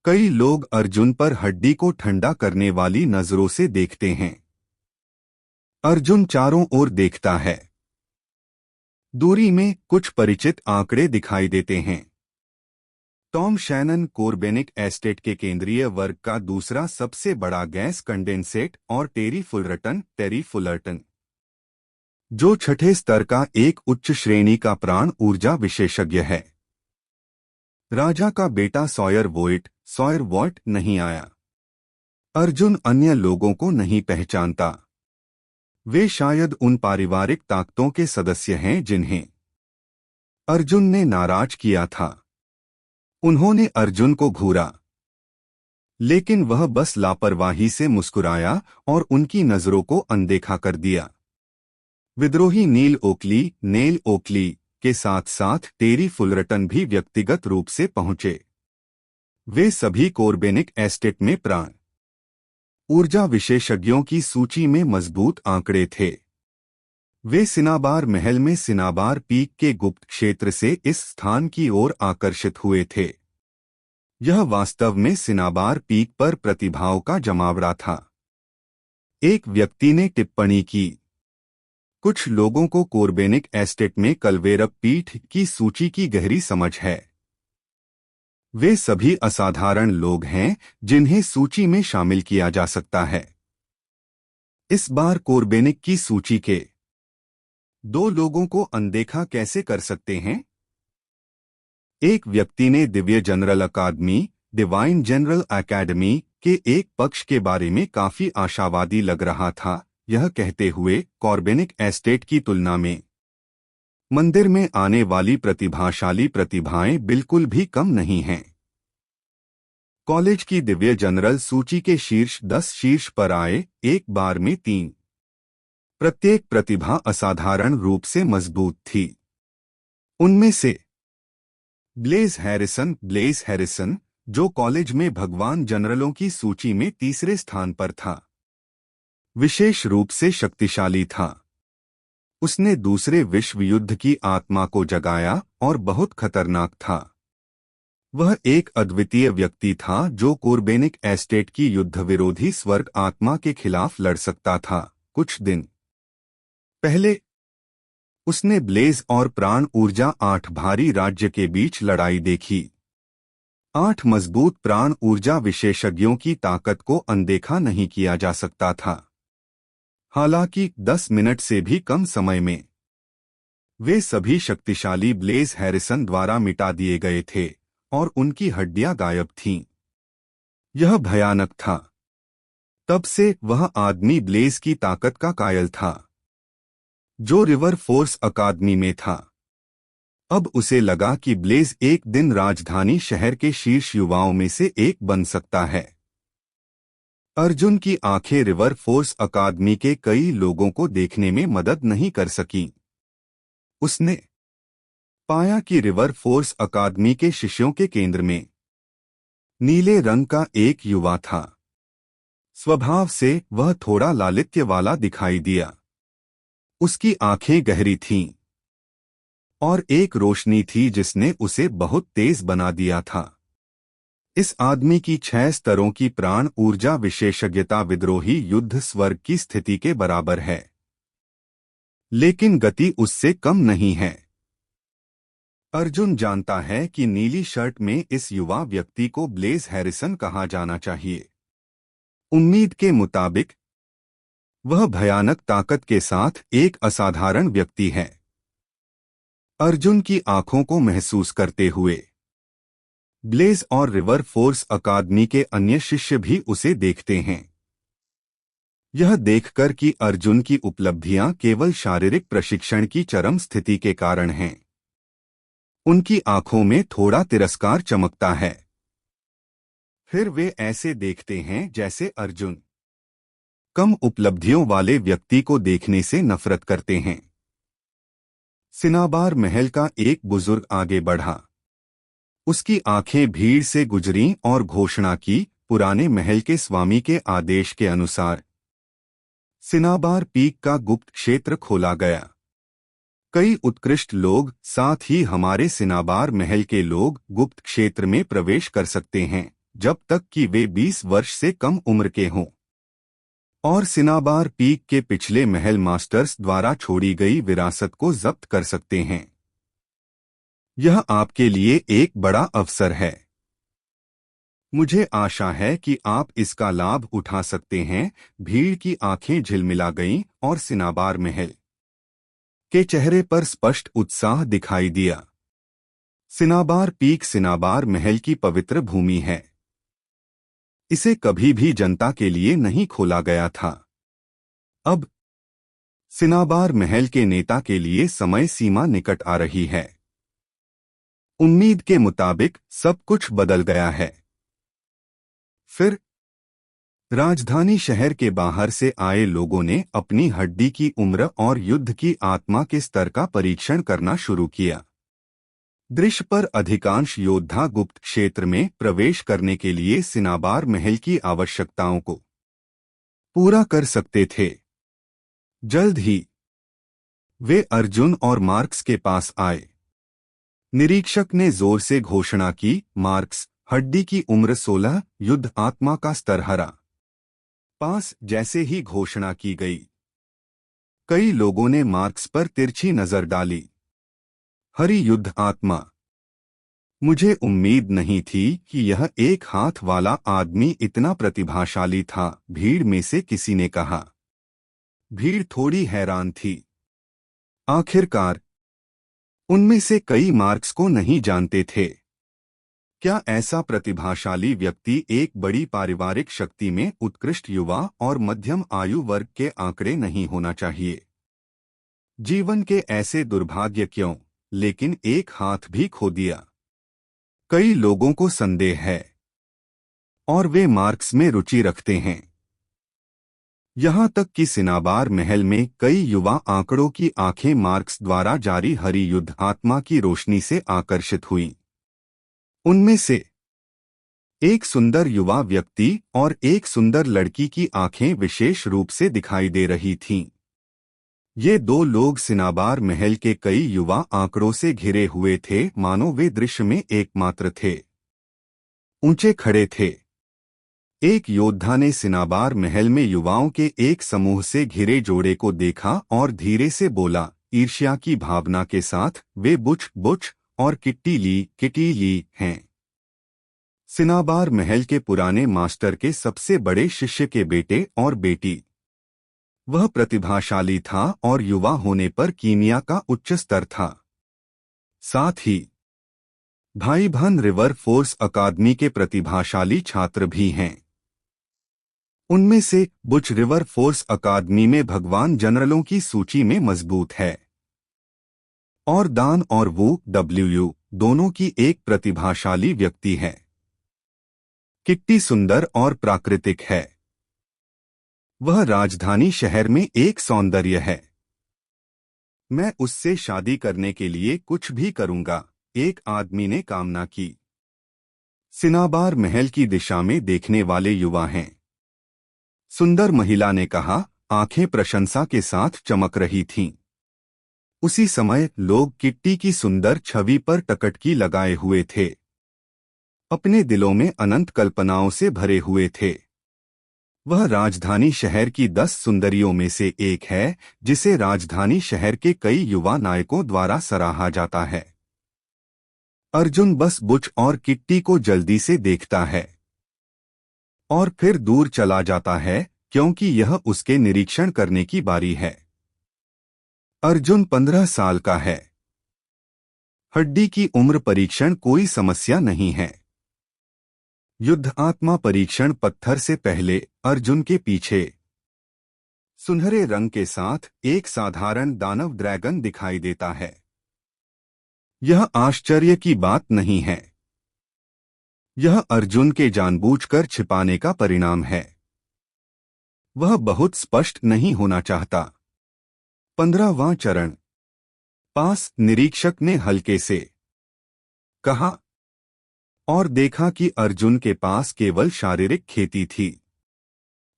कई लोग अर्जुन पर हड्डी को ठंडा करने वाली नजरों से देखते हैं। अर्जुन चारों ओर देखता है। दूरी में कुछ परिचित आंकड़े दिखाई देते हैं। टॉम शैनन कोरबेनिक एस्टेट के केंद्रीय वर्ग का दूसरा सबसे बड़ा गैस कंडेंसेट और टेरी फुलर्टन, जो छठे स्तर का एक उच्च श्रेणी का प्राण ऊर्जा विशेषज्ञ है। राजा का बेटा सॉयर वॉट नहीं आया। अर्जुन अन्य लोगों को नहीं पहचानता। वे शायद उन पारिवारिक ताकतों के सदस्य हैं जिन्हें अर्जुन ने नाराज किया था। उन्होंने अर्जुन को घूरा, लेकिन वह बस लापरवाही से मुस्कुराया और उनकी नजरों को अनदेखा कर दिया। विद्रोही नेल ओकली के साथ साथ टेरी फुलर्टन भी व्यक्तिगत रूप से पहुंचे। वे सभी कोरबेनिक एस्टेट में प्राण ऊर्जा विशेषज्ञों की सूची में मजबूत आंकड़े थे। वे सिनाबार महल में सिनाबार पीक के गुप्त क्षेत्र से इस स्थान की ओर आकर्षित हुए थे। यह वास्तव में सिनाबार पीक पर प्रतिभाओं का जमावड़ा था। एक व्यक्ति ने टिप्पणी की, कुछ लोगों को कोर्बेनिक एस्टेट में कल्वेरप पीठ की सूची की गहरी समझ है। वे सभी असाधारण लोग हैं जिन्हें सूची में शामिल किया जा सकता है। इस बार कोर्बेनिक की सूची के 2 लोगों को अनदेखा कैसे कर सकते हैं? एक व्यक्ति ने दिव्य जनरल अकादमी, डिवाइन जनरल एकेडमी के एक पक्ष के बारे में काफी आशावादी लग रहा था, यह कहते हुए कॉर्बेनिक एस्टेट की तुलना में मंदिर में आने वाली प्रतिभाशाली प्रतिभाएं बिल्कुल भी कम नहीं हैं। कॉलेज की दिव्य जनरल सूची के शीर्ष 10 शीर्ष पर आए, एक बार में 3। प्रत्येक प्रतिभा असाधारण रूप से मजबूत थी। उनमें से ब्लेज हैरिसन, जो कॉलेज में भगवान जनरलों की सूची में तीसरे स्थान पर था, विशेष रूप से शक्तिशाली था। उसने दूसरे विश्व युद्ध की आत्मा को जगाया और बहुत खतरनाक था। वह एक अद्वितीय व्यक्ति था जो कोर्बेनिक एस्टेट की युद्ध विरोधी स्वर्ग आत्मा के खिलाफ लड़ सकता था। कुछ दिन पहले उसने ब्लेज और प्राण ऊर्जा 8 भारी राज्य के बीच लड़ाई देखी। 8 मजबूत प्राण ऊर्जा विशेषज्ञों की ताकत को अनदेखा नहीं किया जा सकता था। हालांकि 10 मिनट से भी कम समय में वे सभी शक्तिशाली ब्लेज हैरिसन द्वारा मिटा दिए गए थे और उनकी हड्डियां गायब थीं। यह भयानक था। तब से वह आदमी ब्लेज की ताकत का कायल था, जो रिवर फोर्स अकादमी में था। अब उसे लगा कि ब्लेज एक दिन राजधानी शहर के शीर्ष युवाओं में से एक बन सकता है। अर्जुन की आंखें रिवर फोर्स अकादमी के कई लोगों को देखने में मदद नहीं कर सकीं। उसने पाया कि रिवर फोर्स अकादमी के शिष्यों के केंद्र में नीले रंग का एक युवा था। स्वभाव से वह थोड़ा लालित्य वाला दिखाई दिया। उसकी आंखें गहरी थीं और एक रोशनी थी जिसने उसे बहुत तेज बना दिया था। इस आदमी की 6 स्तरों की प्राण ऊर्जा विशेषज्ञता विद्रोही युद्ध स्वर्ग की स्थिति के बराबर है, लेकिन गति उससे कम नहीं है। अर्जुन जानता है कि नीली शर्ट में इस युवा व्यक्ति को ब्लेज हैरिसन कहा जाना चाहिए। उम्मीद के मुताबिक वह भयानक ताकत के साथ एक असाधारण व्यक्ति है। अर्जुन की आंखों को महसूस करते हुए ब्लेज और रिवर फोर्स अकादमी के अन्य शिष्य भी उसे देखते हैं। यह देखकर कि अर्जुन की उपलब्धियां केवल शारीरिक प्रशिक्षण की चरम स्थिति के कारण हैं, उनकी आंखों में थोड़ा तिरस्कार चमकता है। फिर वे ऐसे देखते हैं जैसे अर्जुन कम उपलब्धियों वाले व्यक्ति को देखने से नफरत करते हैं। सिनाबार महल का एक बुजुर्ग आगे बढ़ा। उसकी आंखें भीड़ से गुजरीं और घोषणा की, पुराने महल के स्वामी के आदेश के अनुसार सिनाबार पीक का गुप्त क्षेत्र खोला गया। कई उत्कृष्ट लोग, साथ ही हमारे सिनाबार महल के लोग, गुप्त क्षेत्र में प्रवेश कर सकते हैं जब तक कि वे 20 वर्ष से कम उम्र के हों, और सिनाबार पीक के पिछले महल मास्टर्स द्वारा छोड़ी गई विरासत को जब्त कर सकते हैं। यह आपके लिए एक बड़ा अवसर है। मुझे आशा है कि आप इसका लाभ उठा सकते हैं। भीड़ की आंखें झिलमिला गईं और सिनाबार महल के चेहरे पर स्पष्ट उत्साह दिखाई दिया। सिनाबार पीक सिनाबार महल की पवित्र भूमि है। इसे कभी भी जनता के लिए नहीं खोला गया था। अब सिनाबार महल के नेता के लिए समय सीमा निकट आ रही है। उम्मीद के मुताबिक सब कुछ बदल गया है। फिर राजधानी शहर के बाहर से आए लोगों ने अपनी हड्डी की उम्र और युद्ध की आत्मा के स्तर का परीक्षण करना शुरू किया। दृश्य पर अधिकांश योद्धा गुप्त क्षेत्र में प्रवेश करने के लिए सिनाबार महल की आवश्यकताओं को पूरा कर सकते थे। जल्द ही वे अर्जुन और मार्क्स के पास आए। निरीक्षक ने जोर से घोषणा की, मार्क्स, हड्डी की उम्र 16, युद्ध आत्मा का स्तर हरा 5। जैसे ही घोषणा की गई, कई लोगों ने मार्क्स पर तिरछी नजर डाली। हरि युद्ध आत्मा। मुझे उम्मीद नहीं थी कि यह एक हाथ वाला आदमी इतना प्रतिभाशाली था, भीड़ में से किसी ने कहा। भीड़ थोड़ी हैरान थी। आखिरकार उनमें से कई मार्क्स को नहीं जानते थे। क्या ऐसा प्रतिभाशाली व्यक्ति एक बड़ी पारिवारिक शक्ति में उत्कृष्ट युवा और मध्यम आयु वर्ग के आंकड़े नहीं होना चाहिए? जीवन के ऐसे दुर्भाग्य क्यों? लेकिन एक हाथ भी खो दिया। कई लोगों को संदेह है और वे मार्क्स में रुचि रखते हैं। यहां तक कि सिनाबार महल में कई युवा आंकड़ों की आंखें मार्क्स द्वारा जारी हरि युद्ध आत्मा की रोशनी से आकर्षित हुईं। उनमें से एक सुंदर युवा व्यक्ति और एक सुंदर लड़की की आंखें विशेष रूप से दिखाई दे रही थीं। ये दो लोग सिनाबार महल के कई युवा आंकड़ों से घिरे हुए थे, मानो वे दृश्य में एकमात्र थे। ऊंचे खड़े थे। एक योद्धा ने सिनाबार महल में युवाओं के एक समूह से घिरे जोड़े को देखा और धीरे से बोला, ईर्ष्या की भावना के साथ, वे बुच बुच और किट्टी ली हैं। सिनाबार महल के पुराने मास्टर के सबसे बड़े शिष्य के बेटे और बेटी। वह प्रतिभाशाली था और युवा होने पर कीमिया का उच्च स्तर था। साथ ही भाई भान रिवर फोर्स अकादमी के प्रतिभाशाली छात्र भी हैं। उनमें से बुच रिवर फोर्स अकादमी में भगवान जनरलों की सूची में मजबूत है और दान और वू डब्ल्यू दोनों की एक प्रतिभाशाली व्यक्ति है। किट्टी सुंदर और प्राकृतिक है। वह राजधानी शहर में एक सौंदर्य है। मैं उससे शादी करने के लिए कुछ भी करूंगा, एक आदमी ने कामना की। सिनाबार महल की दिशा में देखने वाले युवा हैं। सुंदर महिला ने कहा, आंखें प्रशंसा के साथ चमक रही थीं। उसी समय लोग किट्टी की सुंदर छवि पर टकटकी लगाए हुए थे। अपने दिलों में अनंत कल्पनाओं से भरे हुए थे। वह राजधानी शहर की 10 सुंदरियों में से एक है, जिसे राजधानी शहर के कई युवा नायकों द्वारा सराहा जाता है। अर्जुन बस बुच और किट्टी को जल्दी से देखता है और फिर दूर चला जाता है, क्योंकि यह उसके निरीक्षण करने की बारी है। अर्जुन 15 साल का है। हड्डी की उम्र परीक्षण कोई समस्या नहीं है। युद्ध आत्मा परीक्षण पत्थर से पहले अर्जुन के पीछे सुनहरे रंग के साथ एक साधारण दानव ड्रैगन दिखाई देता है। यह आश्चर्य की बात नहीं है। यह अर्जुन के जानबूझकर छिपाने का परिणाम है। वह बहुत स्पष्ट नहीं होना चाहता। 15वां चरण। पास, निरीक्षक ने हल्के से कहा और देखा कि अर्जुन के पास केवल शारीरिक खेती थी।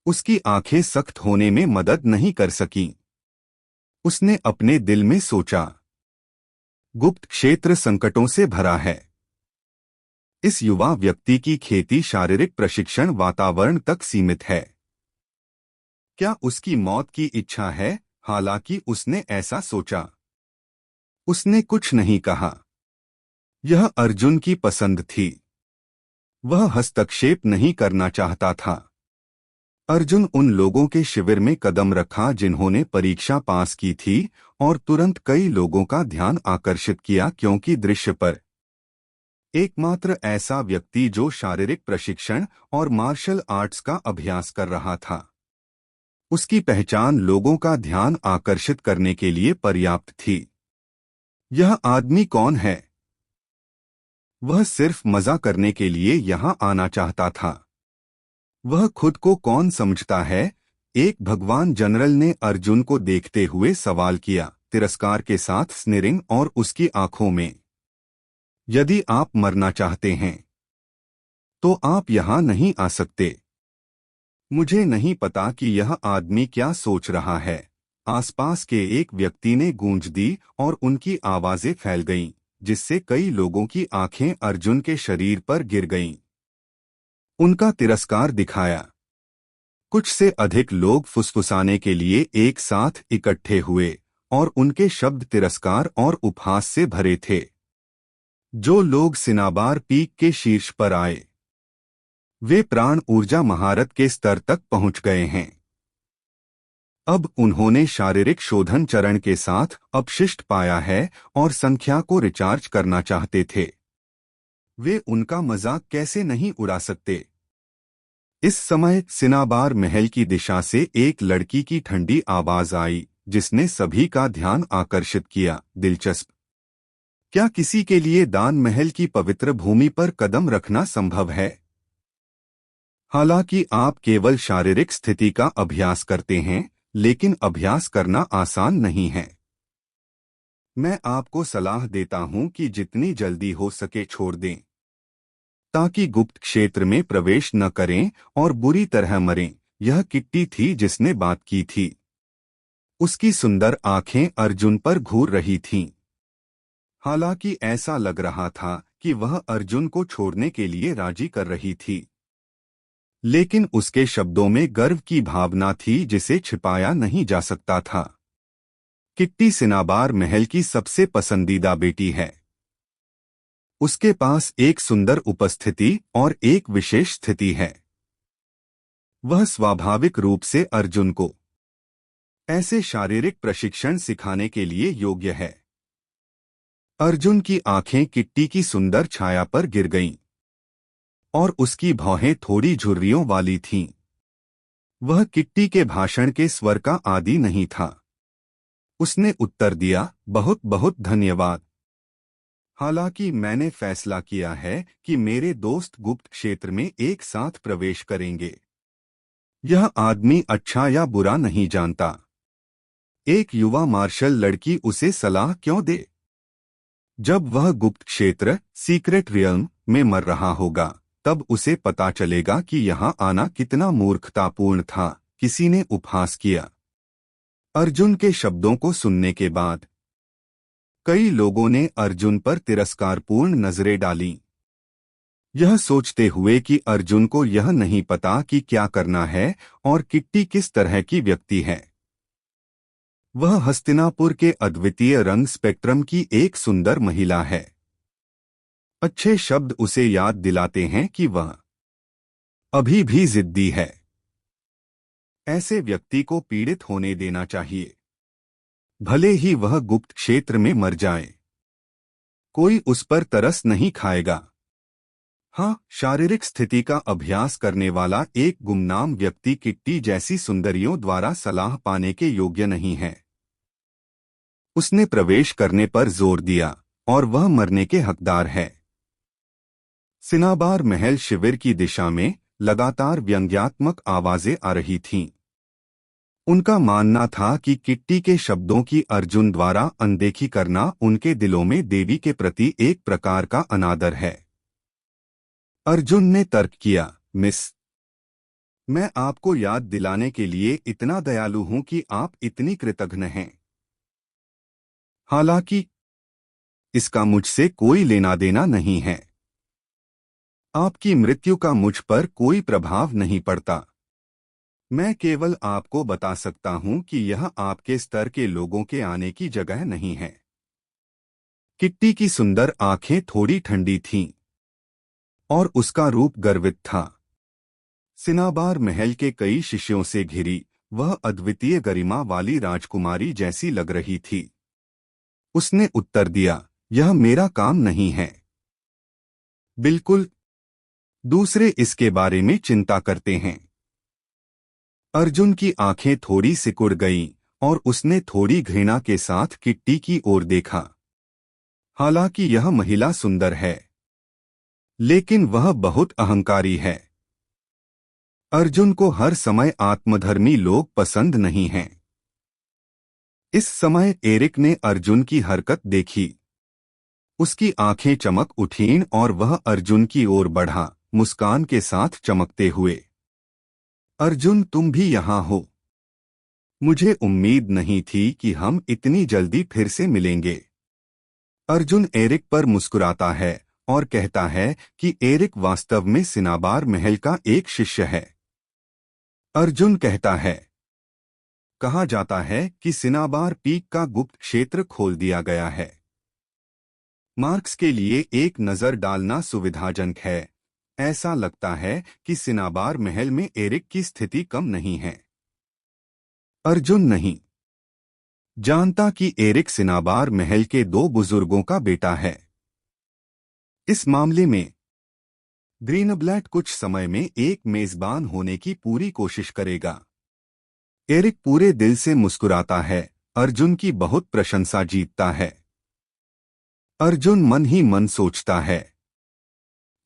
उसकी आंखें सख्त होने में मदद नहीं कर सकीं। उसने अपने दिल में सोचा, गुप्त क्षेत्र संकटों से भरा है। इस युवा व्यक्ति की खेती शारीरिक प्रशिक्षण वातावरण तक सीमित है। क्या उसकी मौत की इच्छा है? हालांकि उसने ऐसा सोचा। उसने कुछ नहीं कहा। यह अर्जुन की पसंद थी। वह हस्तक्षेप नहीं करना चाहता था। अर्जुन उन लोगों के शिविर में कदम रखा जिन्होंने परीक्षा पास की थी और तुरंत कई लोगों का ध्यान आकर्षित किया, क्योंकि दृश्य पर एकमात्र ऐसा व्यक्ति जो शारीरिक प्रशिक्षण और मार्शल आर्ट्स का अभ्यास कर रहा था, उसकी पहचान लोगों का ध्यान आकर्षित करने के लिए पर्याप्त थी। यह आदमी कौन है? वह सिर्फ मजा करने के लिए यहां आना चाहता था। वह खुद को कौन समझता है? एक भगवान जनरल ने अर्जुन को देखते हुए सवाल किया, तिरस्कार के साथ स्निरिंग और उसकी आंखों में। यदि आप मरना चाहते हैं तो आप यहां नहीं आ सकते। मुझे नहीं पता कि यह आदमी क्या सोच रहा है। आसपास के एक व्यक्ति ने गूंज दी और उनकी आवाजें फैल गईं, जिससे कई लोगों की आंखें अर्जुन के शरीर पर गिर गईं। उनका तिरस्कार दिखाया। कुछ से अधिक लोग फुसफुसाने के लिए एक साथ इकट्ठे हुए और उनके शब्द तिरस्कार और उपहास से भरे थे। जो लोग सिनाबार पीक के शीर्ष पर आए, वे प्राण ऊर्जा महारत के स्तर तक पहुंच गए हैं। अब उन्होंने शारीरिक शोधन चरण के साथ अपशिष्ट पाया है और संख्या को रिचार्ज करना चाहते थे। वे उनका मजाक कैसे नहीं उड़ा सकते। इस समय सिनाबार महल की दिशा से एक लड़की की ठंडी आवाज आई, जिसने सभी का ध्यान आकर्षित किया। दिलचस्प। क्या किसी के लिए दान महल की पवित्र भूमि पर कदम रखना संभव है? हालांकि आप केवल शारीरिक स्थिति का अभ्यास करते हैं, लेकिन अभ्यास करना आसान नहीं है। मैं आपको सलाह देता हूं कि जितनी जल्दी हो सके छोड़ दें, ताकि गुप्त क्षेत्र में प्रवेश न करें और बुरी तरह मरें। यह किट्टी थी जिसने बात की थी। उसकी सुंदर आंखें अर्जुन पर घूर रही थीं। हालांकि ऐसा लग रहा था कि वह अर्जुन को छोड़ने के लिए राजी कर रही थी, लेकिन उसके शब्दों में गर्व की भावना थी जिसे छिपाया नहीं जा सकता था। किट्टी सिनाबार महल की सबसे पसंदीदा बेटी है। उसके पास एक सुंदर उपस्थिति और एक विशेष स्थिति है। वह स्वाभाविक रूप से अर्जुन को ऐसे शारीरिक प्रशिक्षण सिखाने के लिए योग्य है। अर्जुन की आंखें किट्टी की सुंदर छाया पर गिर गईं और उसकी भौहें थोड़ी झुर्रियों वाली थीं। वह किट्टी के भाषण के स्वर का आदी नहीं था। उसने उत्तर दिया, बहुत बहुत धन्यवाद। हालांकि मैंने फैसला किया है कि मेरे दोस्त गुप्त क्षेत्र में एक साथ प्रवेश करेंगे। यह आदमी अच्छा या बुरा नहीं जानता। एक युवा मार्शल लड़की उसे सलाह क्यों दे? जब वह गुप्त क्षेत्र सीक्रेट रियल्म में मर रहा होगा, तब उसे पता चलेगा कि यहाँ आना कितना मूर्खतापूर्ण था। किसी ने उपहास किया। अर्जुन के शब्दों को सुनने के बाद कई लोगों ने अर्जुन पर तिरस्कारपूर्ण नजरें डालीं, यह सोचते हुए कि अर्जुन को यह नहीं पता कि क्या करना है और किट्टी किस तरह की व्यक्ति है। वह हस्तिनापुर के अद्वितीय रंग स्पेक्ट्रम की एक सुंदर महिला है। अच्छे शब्द उसे याद दिलाते हैं कि वह अभी भी जिद्दी है। ऐसे व्यक्ति को पीड़ित होने देना चाहिए, भले ही वह गुप्त क्षेत्र में मर जाए। कोई उस पर तरस नहीं खाएगा। हाँ, शारीरिक स्थिति का अभ्यास करने वाला एक गुमनाम व्यक्ति किट्टी जैसी सुंदरियों द्वारा सलाह पाने के योग्य नहीं है। उसने प्रवेश करने पर जोर दिया और वह मरने के हकदार है। सिनाबार महल शिविर की दिशा में लगातार व्यंग्यात्मक आवाजें आ रही थीं। उनका मानना था कि किट्टी के शब्दों की अर्जुन द्वारा अनदेखी करना उनके दिलों में देवी के प्रति एक प्रकार का अनादर है। अर्जुन ने तर्क किया, मिस, मैं आपको याद दिलाने के लिए इतना दयालु हूं कि आप इतनी कृतघ्न हैं। हालांकि इसका मुझसे कोई लेना देना नहीं है। आपकी मृत्यु का मुझ पर कोई प्रभाव नहीं पड़ता। मैं केवल आपको बता सकता हूं कि यह आपके स्तर के लोगों के आने की जगह नहीं है। किट्टी की सुंदर आंखें थोड़ी ठंडी थीं और उसका रूप गर्वित था। सिनाबार महल के कई शिष्यों से घिरी वह अद्वितीय गरिमा वाली राजकुमारी जैसी लग रही थी। उसने उत्तर दिया, यह मेरा काम नहीं है। बिल्कुल, दूसरे इसके बारे में चिंता करते हैं। अर्जुन की आंखें थोड़ी सिकुड़ गईं और उसने थोड़ी घृणा के साथ किट्टी की ओर देखा। हालांकि यह महिला सुंदर है, लेकिन वह बहुत अहंकारी है। अर्जुन को हर समय आत्मधर्मी लोग पसंद नहीं हैं। इस समय एरिक ने अर्जुन की हरकत देखी। उसकी आंखें चमक उठीं और वह अर्जुन की ओर बढ़ा, मुस्कान के साथ चमकते हुए। अर्जुन, तुम भी यहाँ हो। मुझे उम्मीद नहीं थी कि हम इतनी जल्दी फिर से मिलेंगे। अर्जुन एरिक पर मुस्कुराता है और कहता है कि एरिक वास्तव में सिनाबार महल का एक शिष्य है। अर्जुन कहता है, कहा जाता है कि सिनाबार पीक का गुप्त क्षेत्र खोल दिया गया है। मार्क्स के लिए एक नजर डालना सुविधाजनक है। ऐसा लगता है कि सिनाबार महल में एरिक की स्थिति कम नहीं है। अर्जुन नहीं जानता कि एरिक सिनाबार महल के दो बुजुर्गों का बेटा है। इस मामले में ग्रीनब्लैट कुछ समय में एक मेजबान होने की पूरी कोशिश करेगा। एरिक पूरे दिल से मुस्कुराता है, अर्जुन की बहुत प्रशंसा जीतता है। अर्जुन मन ही मन सोचता है,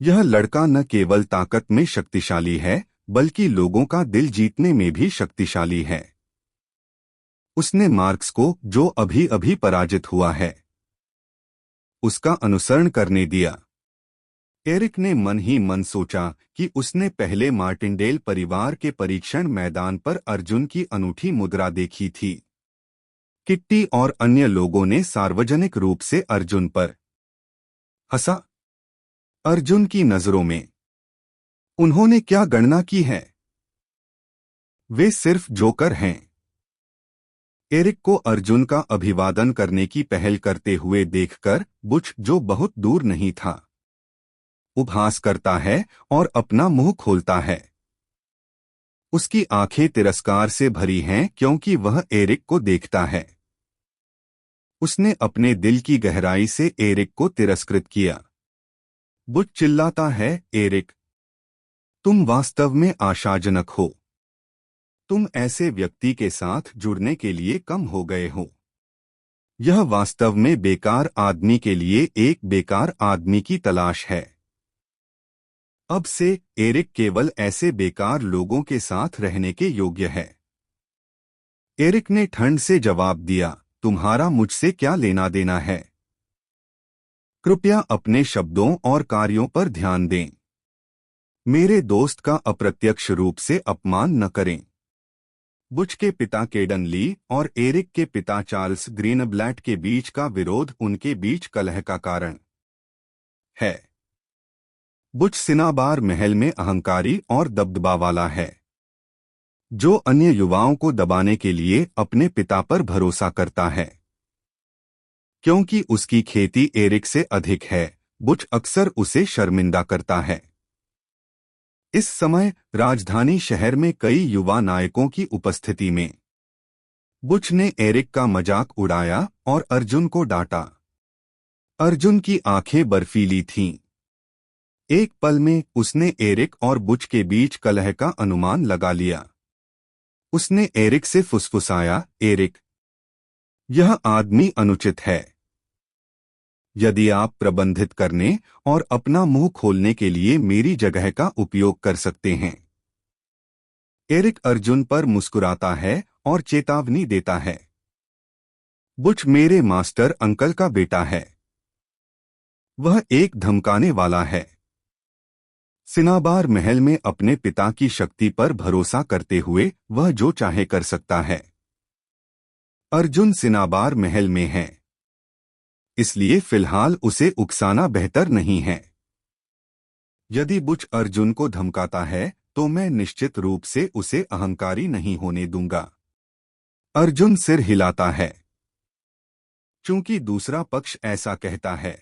यह लड़का न केवल ताकत में शक्तिशाली है, बल्कि लोगों का दिल जीतने में भी शक्तिशाली है। उसने मार्क्स को, जो अभी अभी पराजित हुआ है, उसका अनुसरण करने दिया। एरिक ने मन ही मन सोचा कि उसने पहले मार्टिनडेल परिवार के परीक्षण मैदान पर अर्जुन की अनूठी मुद्रा देखी थी। किट्टी और अन्य लोगों ने सार्वजनिक रूप से अर्जुन पर हंसा। अर्जुन की नजरों में उन्होंने क्या गणना की है? वे सिर्फ जोकर हैं। एरिक को अर्जुन का अभिवादन करने की पहल करते हुए देखकर बुच, जो बहुत दूर नहीं था, उपहास करता है और अपना मुंह खोलता है। उसकी आंखें तिरस्कार से भरी हैं क्योंकि वह एरिक को देखता है। उसने अपने दिल की गहराई से एरिक को तिरस्कृत किया। बुच चिल्लाता है, एरिक, तुम वास्तव में आशाजनक हो। तुम ऐसे व्यक्ति के साथ जुड़ने के लिए कम हो गए हो। यह वास्तव में बेकार आदमी के लिए एक बेकार आदमी की तलाश है। अब से एरिक केवल ऐसे बेकार लोगों के साथ रहने के योग्य है। एरिक ने ठंड से जवाब दिया, तुम्हारा मुझसे क्या लेना देना है? कृपया अपने शब्दों और कार्यों पर ध्यान दें। मेरे दोस्त का अप्रत्यक्ष रूप से अपमान न करें। बुच के पिता केडन ली और एरिक के पिता चार्ल्स ग्रीनब्लैट के बीच का विरोध उनके बीच कलह का कारण है। बुच सिनाबार महल में अहंकारी और दबदबा वाला है, जो अन्य युवाओं को दबाने के लिए अपने पिता पर भरोसा करता है। क्योंकि उसकी खेती एरिक से अधिक है, बुच अक्सर उसे शर्मिंदा करता है। इस समय राजधानी शहर में कई युवा नायकों की उपस्थिति में बुच ने एरिक का मजाक उड़ाया और अर्जुन को डांटा। अर्जुन की आंखें बर्फीली थीं। एक पल में उसने एरिक और बुच के बीच कलह का अनुमान लगा लिया। उसने एरिक से फुसफुसाया, एरिक, यह आदमी अनुचित है। यदि आप प्रबंधित करने और अपना मुंह खोलने के लिए मेरी जगह का उपयोग कर सकते हैं। एरिक अर्जुन पर मुस्कुराता है और चेतावनी देता है, बुच मेरे मास्टर अंकल का बेटा है। वह एक धमकाने वाला है। सिनाबार महल में अपने पिता की शक्ति पर भरोसा करते हुए वह जो चाहे कर सकता है। अर्जुन सिनाबार महल में है, इसलिए फिलहाल उसे उकसाना बेहतर नहीं है। यदि बुच अर्जुन को धमकाता है तो मैं निश्चित रूप से उसे अहंकारी नहीं होने दूंगा। अर्जुन सिर हिलाता है, चूंकि दूसरा पक्ष ऐसा कहता है।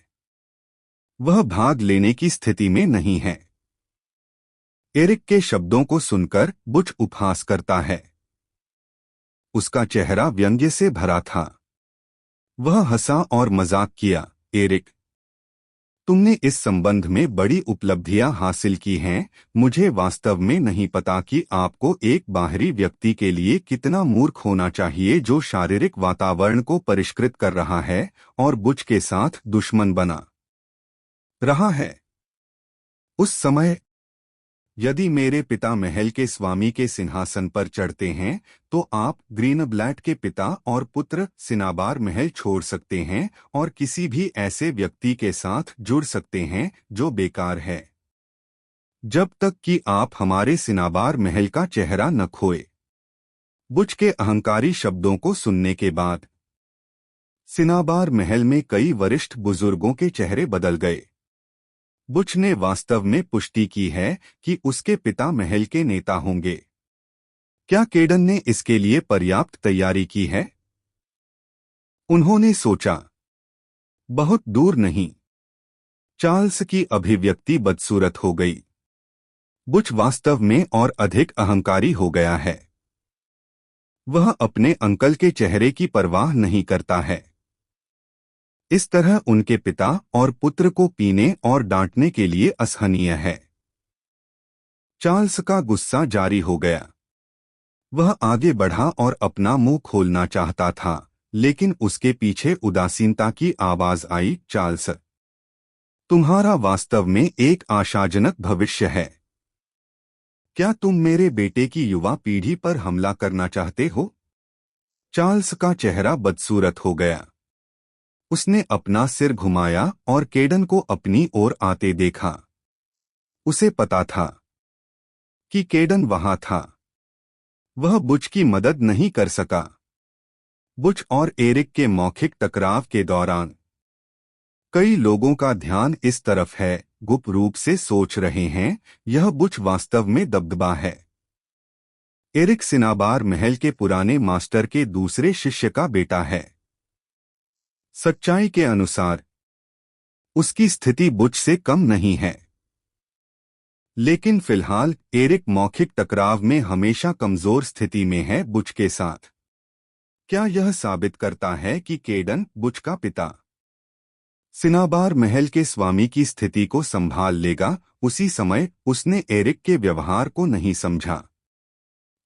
वह भाग लेने की स्थिति में नहीं है। एरिक के शब्दों को सुनकर बुच उपहास करता है। उसका चेहरा व्यंग्य से भरा था। वह हंसा और मजाक किया, एरिक, तुमने इस संबंध में बड़ी उपलब्धियां हासिल की हैं। मुझे वास्तव में नहीं पता कि आपको एक बाहरी व्यक्ति के लिए कितना मूर्ख होना चाहिए जो शारीरिक वातावरण को परिष्कृत कर रहा है और बुच के साथ दुश्मन बना रहा है। उस समय यदि मेरे पिता महल के स्वामी के सिंहासन पर चढ़ते हैं तो आप ग्रीनब्लैट के पिता और पुत्र सिनाबार महल छोड़ सकते हैं और किसी भी ऐसे व्यक्ति के साथ जुड़ सकते हैं जो बेकार है, जब तक कि आप हमारे सिनाबार महल का चेहरा न खोए। बुच के अहंकारी शब्दों को सुनने के बाद सिनाबार महल में कई वरिष्ठ बुजुर्गों के चेहरे बदल गए। बुच ने वास्तव में पुष्टि की है कि उसके पिता महल के नेता होंगे। क्या केडन ने इसके लिए पर्याप्त तैयारी की है? उन्होंने सोचा। बहुत दूर नहीं। चार्ल्स की अभिव्यक्ति बदसूरत हो गई। बुच वास्तव में और अधिक अहंकारी हो गया है। वह अपने अंकल के चेहरे की परवाह नहीं करता है। इस तरह उनके पिता और पुत्र को पीने और डांटने के लिए असहनीय है। चार्ल्स का गुस्सा जारी हो गया। वह आगे बढ़ा और अपना मुंह खोलना चाहता था, लेकिन उसके पीछे उदासीनता की आवाज आई, चार्ल्स, तुम्हारा वास्तव में एक आशाजनक भविष्य है। क्या तुम मेरे बेटे की युवा पीढ़ी पर हमला करना चाहते हो? चार्ल्स का चेहरा बदसूरत हो गया। उसने अपना सिर घुमाया और केडन को अपनी ओर आते देखा। उसे पता था कि केडन वहां था। वह बुच की मदद नहीं कर सका। बुच और एरिक के मौखिक टकराव के दौरान कई लोगों का ध्यान इस तरफ है, गुप्त रूप से सोच रहे हैं, यह बुच वास्तव में दबदबा है। एरिक सिनाबार महल के पुराने मास्टर के दूसरे शिष्य का बेटा है। सच्चाई के अनुसार उसकी स्थिति बुच से कम नहीं है। लेकिन फिलहाल एरिक मौखिक टकराव में हमेशा कमजोर स्थिति में है बुच के साथ। क्या यह साबित करता है कि केडन बुच का पिता सिनाबार महल के स्वामी की स्थिति को संभाल लेगा? उसी समय उसने एरिक के व्यवहार को नहीं समझा।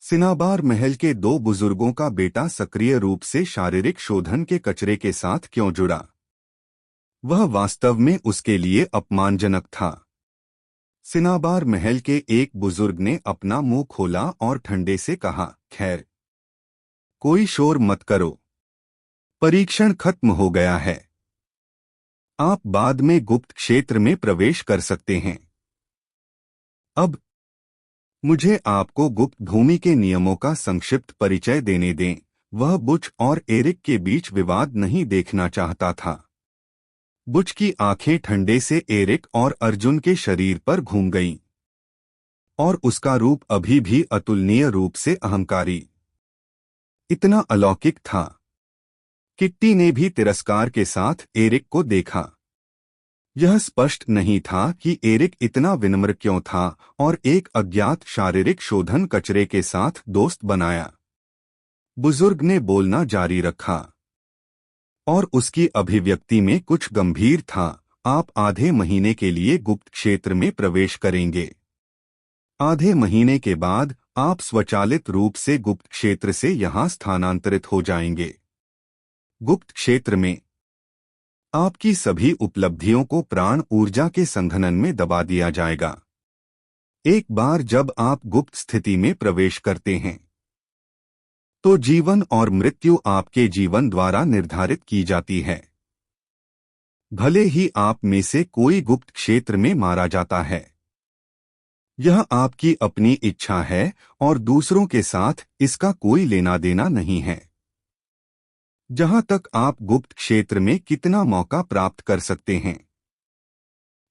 सिनाबार महल के दो बुजुर्गों का बेटा सक्रिय रूप से शारीरिक शोधन के कचरे के साथ क्यों जुड़ा? वह वास्तव में उसके लिए अपमानजनक था। सिनाबार महल के एक बुजुर्ग ने अपना मुंह खोला और ठंडे से कहा, खैर, कोई शोर मत करो। परीक्षण खत्म हो गया है। आप बाद में गुप्त क्षेत्र में प्रवेश कर सकते हैं। अब मुझे आपको गुप्त भूमि के नियमों का संक्षिप्त परिचय देने दें। वह बुच और एरिक के बीच विवाद नहीं देखना चाहता था। बुच की आंखें ठंडे से एरिक और अर्जुन के शरीर पर घूम गईं, और उसका रूप अभी भी अतुलनीय रूप से अहंकारी, इतना अलौकिक था। किट्टी ने भी तिरस्कार के साथ एरिक को देखा। यह स्पष्ट नहीं था कि एरिक इतना विनम्र क्यों था और एक अज्ञात शारीरिक शोधन कचरे के साथ दोस्त बनाया। बुजुर्ग ने बोलना जारी रखा, और उसकी अभिव्यक्ति में कुछ गंभीर था। आप आधे महीने के लिए गुप्त क्षेत्र में प्रवेश करेंगे। आधे महीने के बाद आप स्वचालित रूप से गुप्त क्षेत्र से यहां स्थानांतरित हो जाएंगे। गुप्त क्षेत्र में आपकी सभी उपलब्धियों को प्राण ऊर्जा के संघनन में दबा दिया जाएगा। एक बार जब आप गुप्त स्थिति में प्रवेश करते हैं, तो जीवन और मृत्यु आपके जीवन द्वारा निर्धारित की जाती है। भले ही आप में से कोई गुप्त क्षेत्र में मारा जाता है, यह आपकी अपनी इच्छा है और दूसरों के साथ इसका कोई लेना देना नहीं है। जहां तक आप गुप्त क्षेत्र में कितना मौका प्राप्त कर सकते हैं,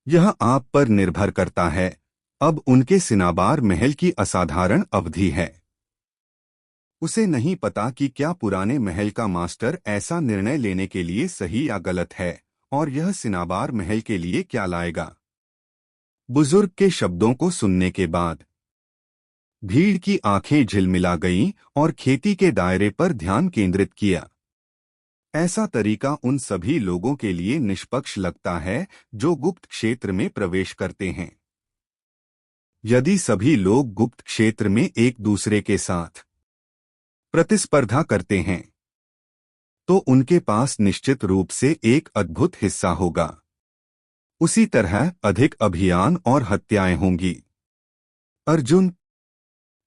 यह आप पर निर्भर करता है। अब उनके सिनाबार महल की असाधारण अवधि है। उसे नहीं पता कि क्या पुराने महल का मास्टर ऐसा निर्णय लेने के लिए सही या गलत है, और यह सिनाबार महल के लिए क्या लाएगा। बुजुर्ग के शब्दों को सुनने के बाद भीड़ की आंखें झिलमिला गईं और खेती के दायरे पर ध्यान केंद्रित किया। ऐसा तरीका उन सभी लोगों के लिए निष्पक्ष लगता है जो गुप्त क्षेत्र में प्रवेश करते हैं। यदि सभी लोग गुप्त क्षेत्र में एक दूसरे के साथ प्रतिस्पर्धा करते हैं, तो उनके पास निश्चित रूप से एक अद्भुत हिस्सा होगा। उसी तरह अधिक अभियान और हत्याएं होंगी। अर्जुन,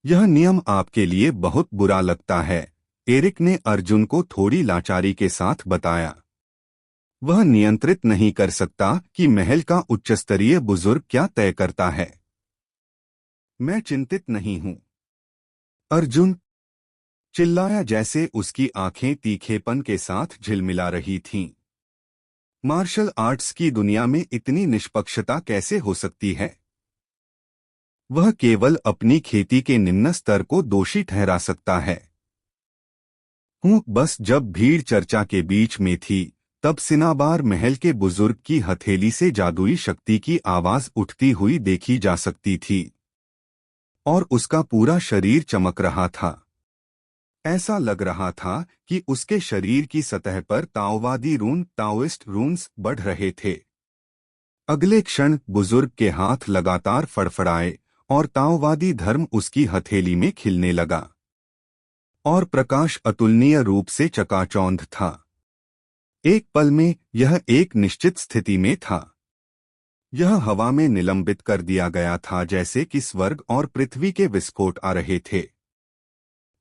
यह नियम आपके लिए बहुत बुरा लगता है, एरिक ने अर्जुन को थोड़ी लाचारी के साथ बताया। वह नियंत्रित नहीं कर सकता कि महल का उच्चस्तरीय बुजुर्ग क्या तय करता है। मैं चिंतित नहीं हूं, अर्जुन चिल्लाया, जैसे उसकी आंखें तीखेपन के साथ झिलमिला रही थीं। मार्शल आर्ट्स की दुनिया में इतनी निष्पक्षता कैसे हो सकती है? वह केवल अपनी खेती के निम्न स्तर को दोषी ठहरा सकता है। हूँ बस जब भीड़ चर्चा के बीच में थी, तब सिनाबार महल के बुजुर्ग की हथेली से जादुई शक्ति की आवाज उठती हुई देखी जा सकती थी और उसका पूरा शरीर चमक रहा था। ऐसा लग रहा था कि उसके शरीर की सतह पर ताओवादी रून ताओइस्ट रून्स बढ़ रहे थे। अगले क्षण बुजुर्ग के हाथ लगातार फड़फड़ाए और ताओवादी धर्म उसकी हथेली में खिलने लगा और प्रकाश अतुलनीय रूप से चकाचौंध था। एक पल में यह एक निश्चित स्थिति में था। यह हवा में निलंबित कर दिया गया था, जैसे कि स्वर्ग और पृथ्वी के विस्फोट आ रहे थे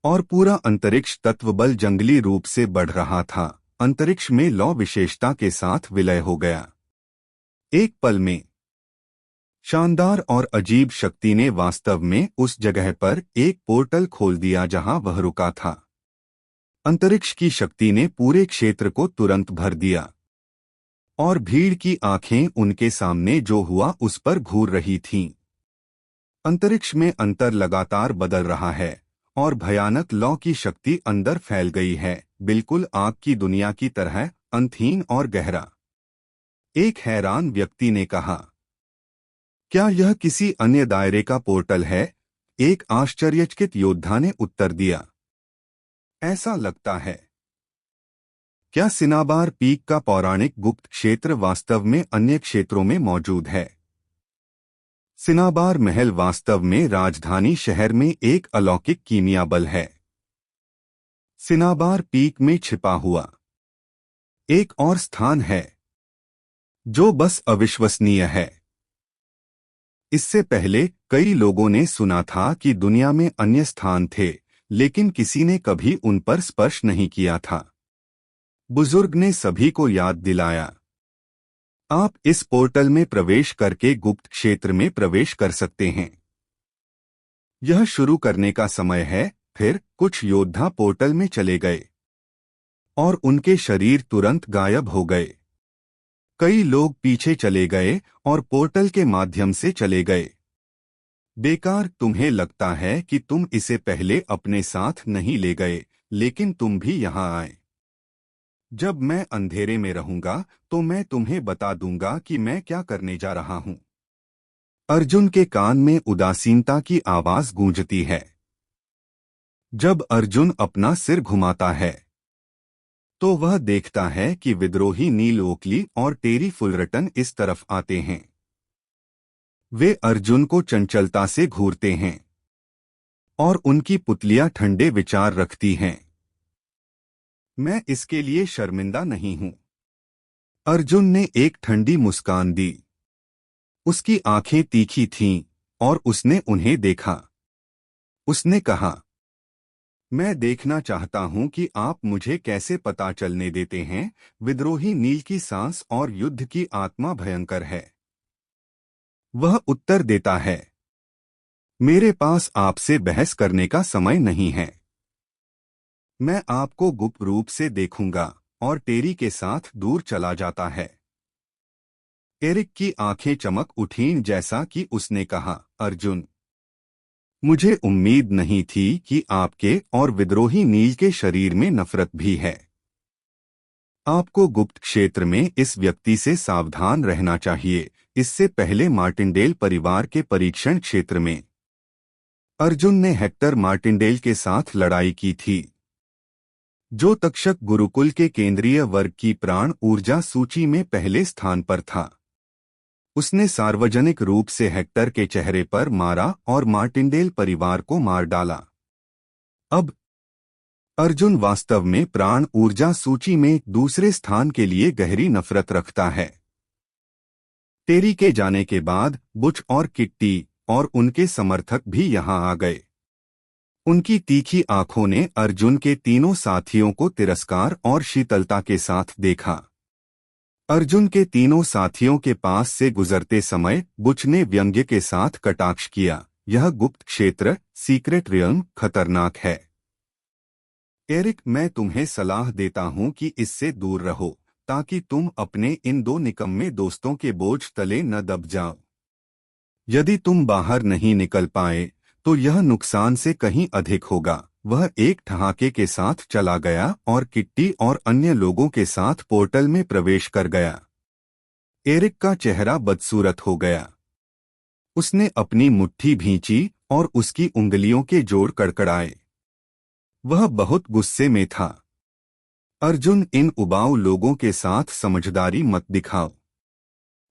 और पूरा अंतरिक्ष तत्वबल जंगली रूप से बढ़ रहा था। अंतरिक्ष में लौ विशेषता के साथ विलय हो गया। एक पल में शानदार और अजीब शक्ति ने वास्तव में उस जगह पर एक पोर्टल खोल दिया जहां वह रुका था। अंतरिक्ष की शक्ति ने पूरे क्षेत्र को तुरंत भर दिया और भीड़ की आंखें उनके सामने जो हुआ उस पर घूर रही थीं। अंतरिक्ष में अंतर लगातार बदल रहा है और भयानक लौ की शक्ति अंदर फैल गई है, बिल्कुल आग की दुनिया की तरह, अंतहीन और गहरा। एक हैरान व्यक्ति ने कहा, क्या यह किसी अन्य दायरे का पोर्टल है? एक आश्चर्यचकित योद्धा ने उत्तर दिया, ऐसा लगता है। क्या सिनाबार पीक का पौराणिक गुप्त क्षेत्र वास्तव में अन्य क्षेत्रों में मौजूद है? सिनाबार महल वास्तव में राजधानी शहर में एक अलौकिक कीमिया बल है। सिनाबार पीक में छिपा हुआ एक और स्थान है जो बस अविश्वसनीय है। इससे पहले कई लोगों ने सुना था कि दुनिया में अन्य स्थान थे, लेकिन किसी ने कभी उन पर स्पर्श नहीं किया था। बुजुर्ग ने सभी को याद दिलाया, आप इस पोर्टल में प्रवेश करके गुप्त क्षेत्र में प्रवेश कर सकते हैं। यह शुरू करने का समय है। फिर कुछ योद्धा पोर्टल में चले गए और उनके शरीर तुरंत गायब हो गए। कई लोग पीछे चले गए और पोर्टल के माध्यम से चले गए। बेकार, तुम्हें लगता है कि तुम इसे पहले अपने साथ नहीं ले गए, लेकिन तुम भी यहां आए। जब मैं अंधेरे में रहूंगा तो मैं तुम्हें बता दूंगा कि मैं क्या करने जा रहा हूं। अर्जुन के कान में उदासीनता की आवाज गूंजती है। जब अर्जुन अपना सिर घुमाता है तो वह देखता है कि विद्रोही नील ओकली और टेरी फुलरटन इस तरफ आते हैं। वे अर्जुन को चंचलता से घूरते हैं और उनकी पुतलियां ठंडे विचार रखती हैं। मैं इसके लिए शर्मिंदा नहीं हूं। अर्जुन ने एक ठंडी मुस्कान दी। उसकी आंखें तीखी थीं और उसने उन्हें देखा। उसने कहा, मैं देखना चाहता हूं कि आप मुझे कैसे पता चलने देते हैं। विद्रोही नील की सांस और युद्ध की आत्मा भयंकर है। वह उत्तर देता है, मेरे पास आपसे बहस करने का समय नहीं है। मैं आपको गुप्त रूप से देखूंगा। और टेरी के साथ दूर चला जाता है। एरिक की आंखें चमक उठीं जैसा कि उसने कहा, अर्जुन, मुझे उम्मीद नहीं थी कि आपके और विद्रोही नील के शरीर में नफरत भी है। आपको गुप्त क्षेत्र में इस व्यक्ति से सावधान रहना चाहिए। इससे पहले मार्टिनडेल परिवार के परीक्षण क्षेत्र में अर्जुन ने हेक्टर मार्टिनडेल के साथ लड़ाई की थी, जो तक्षक गुरुकुल के केंद्रीय वर्ग की प्राण ऊर्जा सूची में पहले स्थान पर था। उसने सार्वजनिक रूप से हेक्टर के चेहरे पर मारा और मार्टिनडेल परिवार को मार डाला। अब अर्जुन वास्तव में प्राण ऊर्जा सूची में दूसरे स्थान के लिए गहरी नफरत रखता है। टेरी के जाने के बाद बुच और किट्टी और उनके समर्थक भी यहां आ गए। उनकी तीखी आंखों ने अर्जुन के तीनों साथियों को तिरस्कार और शीतलता के साथ देखा। अर्जुन के तीनों साथियों के पास से गुजरते समय बुच ने व्यंग्य के साथ कटाक्ष किया, यह गुप्त क्षेत्र, सीक्रेट रियल्म, खतरनाक है। एरिक, मैं तुम्हें सलाह देता हूं कि इससे दूर रहो, ताकि तुम अपने इन दो निकम्मे दोस्तों के बोझ तले न दब जाओ। यदि तुम बाहर नहीं निकल पाए तो यह नुकसान से कहीं अधिक होगा। वह एक ठहाके के साथ चला गया और किट्टी और अन्य लोगों के साथ पोर्टल में प्रवेश कर गया। एरिक का चेहरा बदसूरत हो गया। उसने अपनी मुट्ठी भींची और उसकी उंगलियों के जोड़ कड़कड़ाए। वह बहुत गुस्से में था। अर्जुन, इन उबाऊ लोगों के साथ समझदारी मत दिखाओ।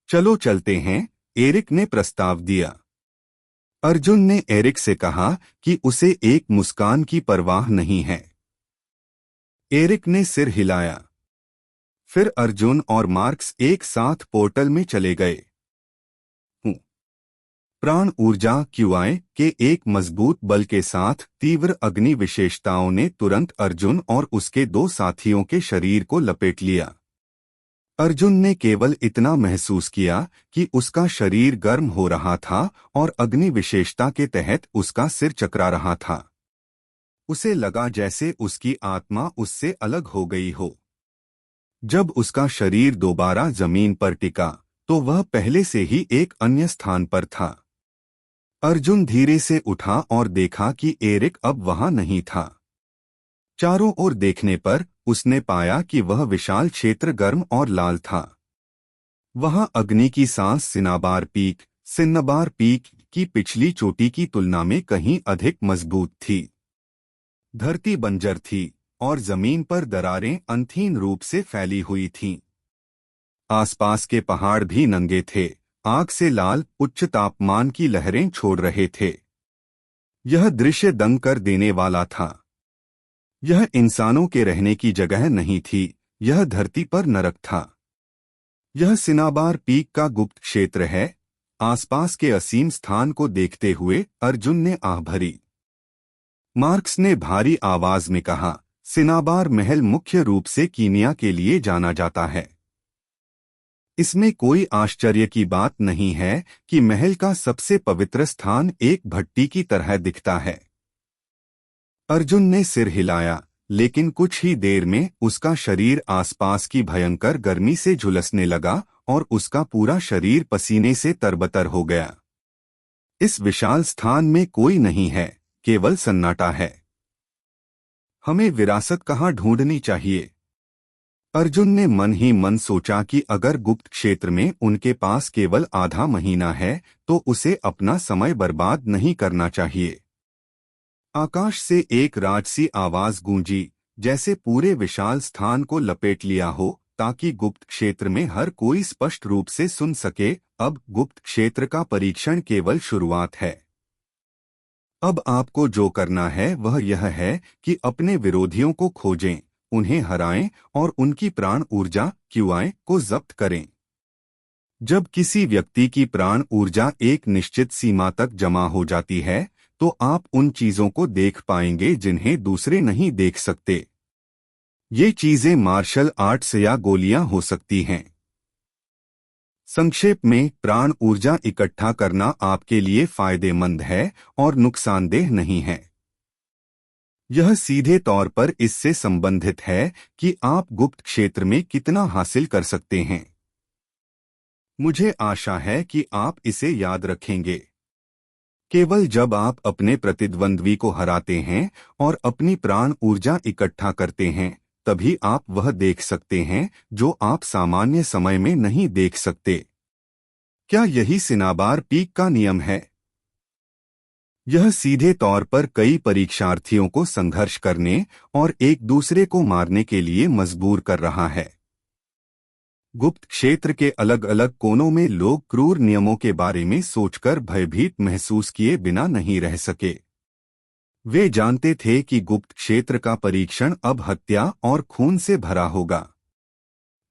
चलो चलते हैं, एरिक ने प्रस्ताव दिया। अर्जुन ने एरिक से कहा कि उसे एक मुस्कान की परवाह नहीं है। एरिक ने सिर हिलाया। फिर अर्जुन और मार्क्स एक साथ पोर्टल में चले गए। प्राण ऊर्जा क्यूआई के एक मजबूत बल के साथ तीव्र अग्नि विशेषताओं ने तुरंत अर्जुन और उसके दो साथियों के शरीर को लपेट लिया। अर्जुन ने केवल इतना महसूस किया कि उसका शरीर गर्म हो रहा था और अग्नि विशेषता के तहत उसका सिर चकरा रहा था। उसे लगा जैसे उसकी आत्मा उससे अलग हो गई हो। जब उसका शरीर दोबारा जमीन पर टिका तो वह पहले से ही एक अन्य स्थान पर था। अर्जुन धीरे से उठा और देखा कि एरिक अब वहां नहीं था। चारों ओर देखने पर उसने पाया कि वह विशाल क्षेत्र गर्म और लाल था। वहां अग्नि की सांस सिन्नबार पीक की पिछली चोटी की तुलना में कहीं अधिक मजबूत थी। धरती बंजर थी और जमीन पर दरारें अनथीन रूप से फैली हुई थीं। आसपास के पहाड़ भी नंगे थे, आग से लाल उच्च तापमान की लहरें छोड़ रहे थे। यह दृश्य दंग कर देने वाला था। यह इंसानों के रहने की जगह नहीं थी, यह धरती पर नरक था। यह सिनाबार पीक का गुप्त क्षेत्र है। आसपास के असीम स्थान को देखते हुए अर्जुन ने आह भरी। मार्क्स ने भारी आवाज में कहा, सिनाबार महल मुख्य रूप से कीमिया के लिए जाना जाता है। इसमें कोई आश्चर्य की बात नहीं है कि महल का सबसे पवित्र स्थान एक भट्टी की तरह दिखता है। अर्जुन ने सिर हिलाया, लेकिन कुछ ही देर में उसका शरीर आसपास की भयंकर गर्मी से झुलसने लगा और उसका पूरा शरीर पसीने से तरबतर हो गया। इस विशाल स्थान में कोई नहीं है, केवल सन्नाटा है। हमें विरासत कहाँ ढूंढनी चाहिए? अर्जुन ने मन ही मन सोचा कि अगर गुप्त क्षेत्र में उनके पास केवल आधा महीना है तो उसे अपना समय बर्बाद नहीं करना चाहिए। आकाश से एक राजसी आवाज गूंजी, जैसे पूरे विशाल स्थान को लपेट लिया हो, ताकि गुप्त क्षेत्र में हर कोई स्पष्ट रूप से सुन सके। अब गुप्त क्षेत्र का परीक्षण केवल शुरुआत है। अब आपको जो करना है वह यह है कि अपने विरोधियों को खोजें, उन्हें हराएं और उनकी प्राण ऊर्जा क्यूआई को जब्त करें। जब किसी व्यक्ति की प्राण ऊर्जा एक निश्चित सीमा तक जमा हो जाती है तो आप उन चीजों को देख पाएंगे जिन्हें दूसरे नहीं देख सकते। ये चीजें मार्शल आर्ट्स या गोलियां हो सकती हैं। संक्षेप में, प्राण ऊर्जा इकट्ठा करना आपके लिए फायदेमंद है और नुकसानदेह नहीं है। यह सीधे तौर पर इससे संबंधित है कि आप गुप्त क्षेत्र में कितना हासिल कर सकते हैं। मुझे आशा है कि आप इसे याद रखेंगे। केवल जब आप अपने प्रतिद्वंद्वी को हराते हैं और अपनी प्राण ऊर्जा इकट्ठा करते हैं, तभी आप वह देख सकते हैं जो आप सामान्य समय में नहीं देख सकते। क्या यही सिनाबार पीक का नियम है? यह सीधे तौर पर कई परीक्षार्थियों को संघर्ष करने और एक दूसरे को मारने के लिए मजबूर कर रहा है। गुप्त क्षेत्र के अलग अलग कोनों में लोग क्रूर नियमों के बारे में सोचकर भयभीत महसूस किए बिना नहीं रह सके। वे जानते थे कि गुप्त क्षेत्र का परीक्षण अब हत्या और खून से भरा होगा।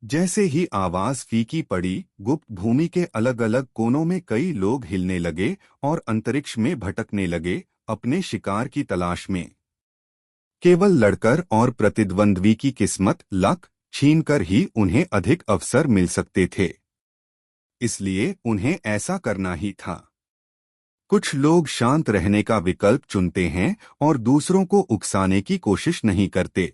जैसे ही आवाज फीकी पड़ी, गुप्त भूमि के अलग अलग कोनों में कई लोग हिलने लगे और अंतरिक्ष में भटकने लगे, अपने शिकार की तलाश में। केवल लड़कर और प्रतिद्वंद्वी की किस्मत लक छीनकर ही उन्हें अधिक अवसर मिल सकते थे। इसलिए उन्हें ऐसा करना ही था। कुछ लोग शांत रहने का विकल्प चुनते हैं और दूसरों को उकसाने की कोशिश नहीं करते।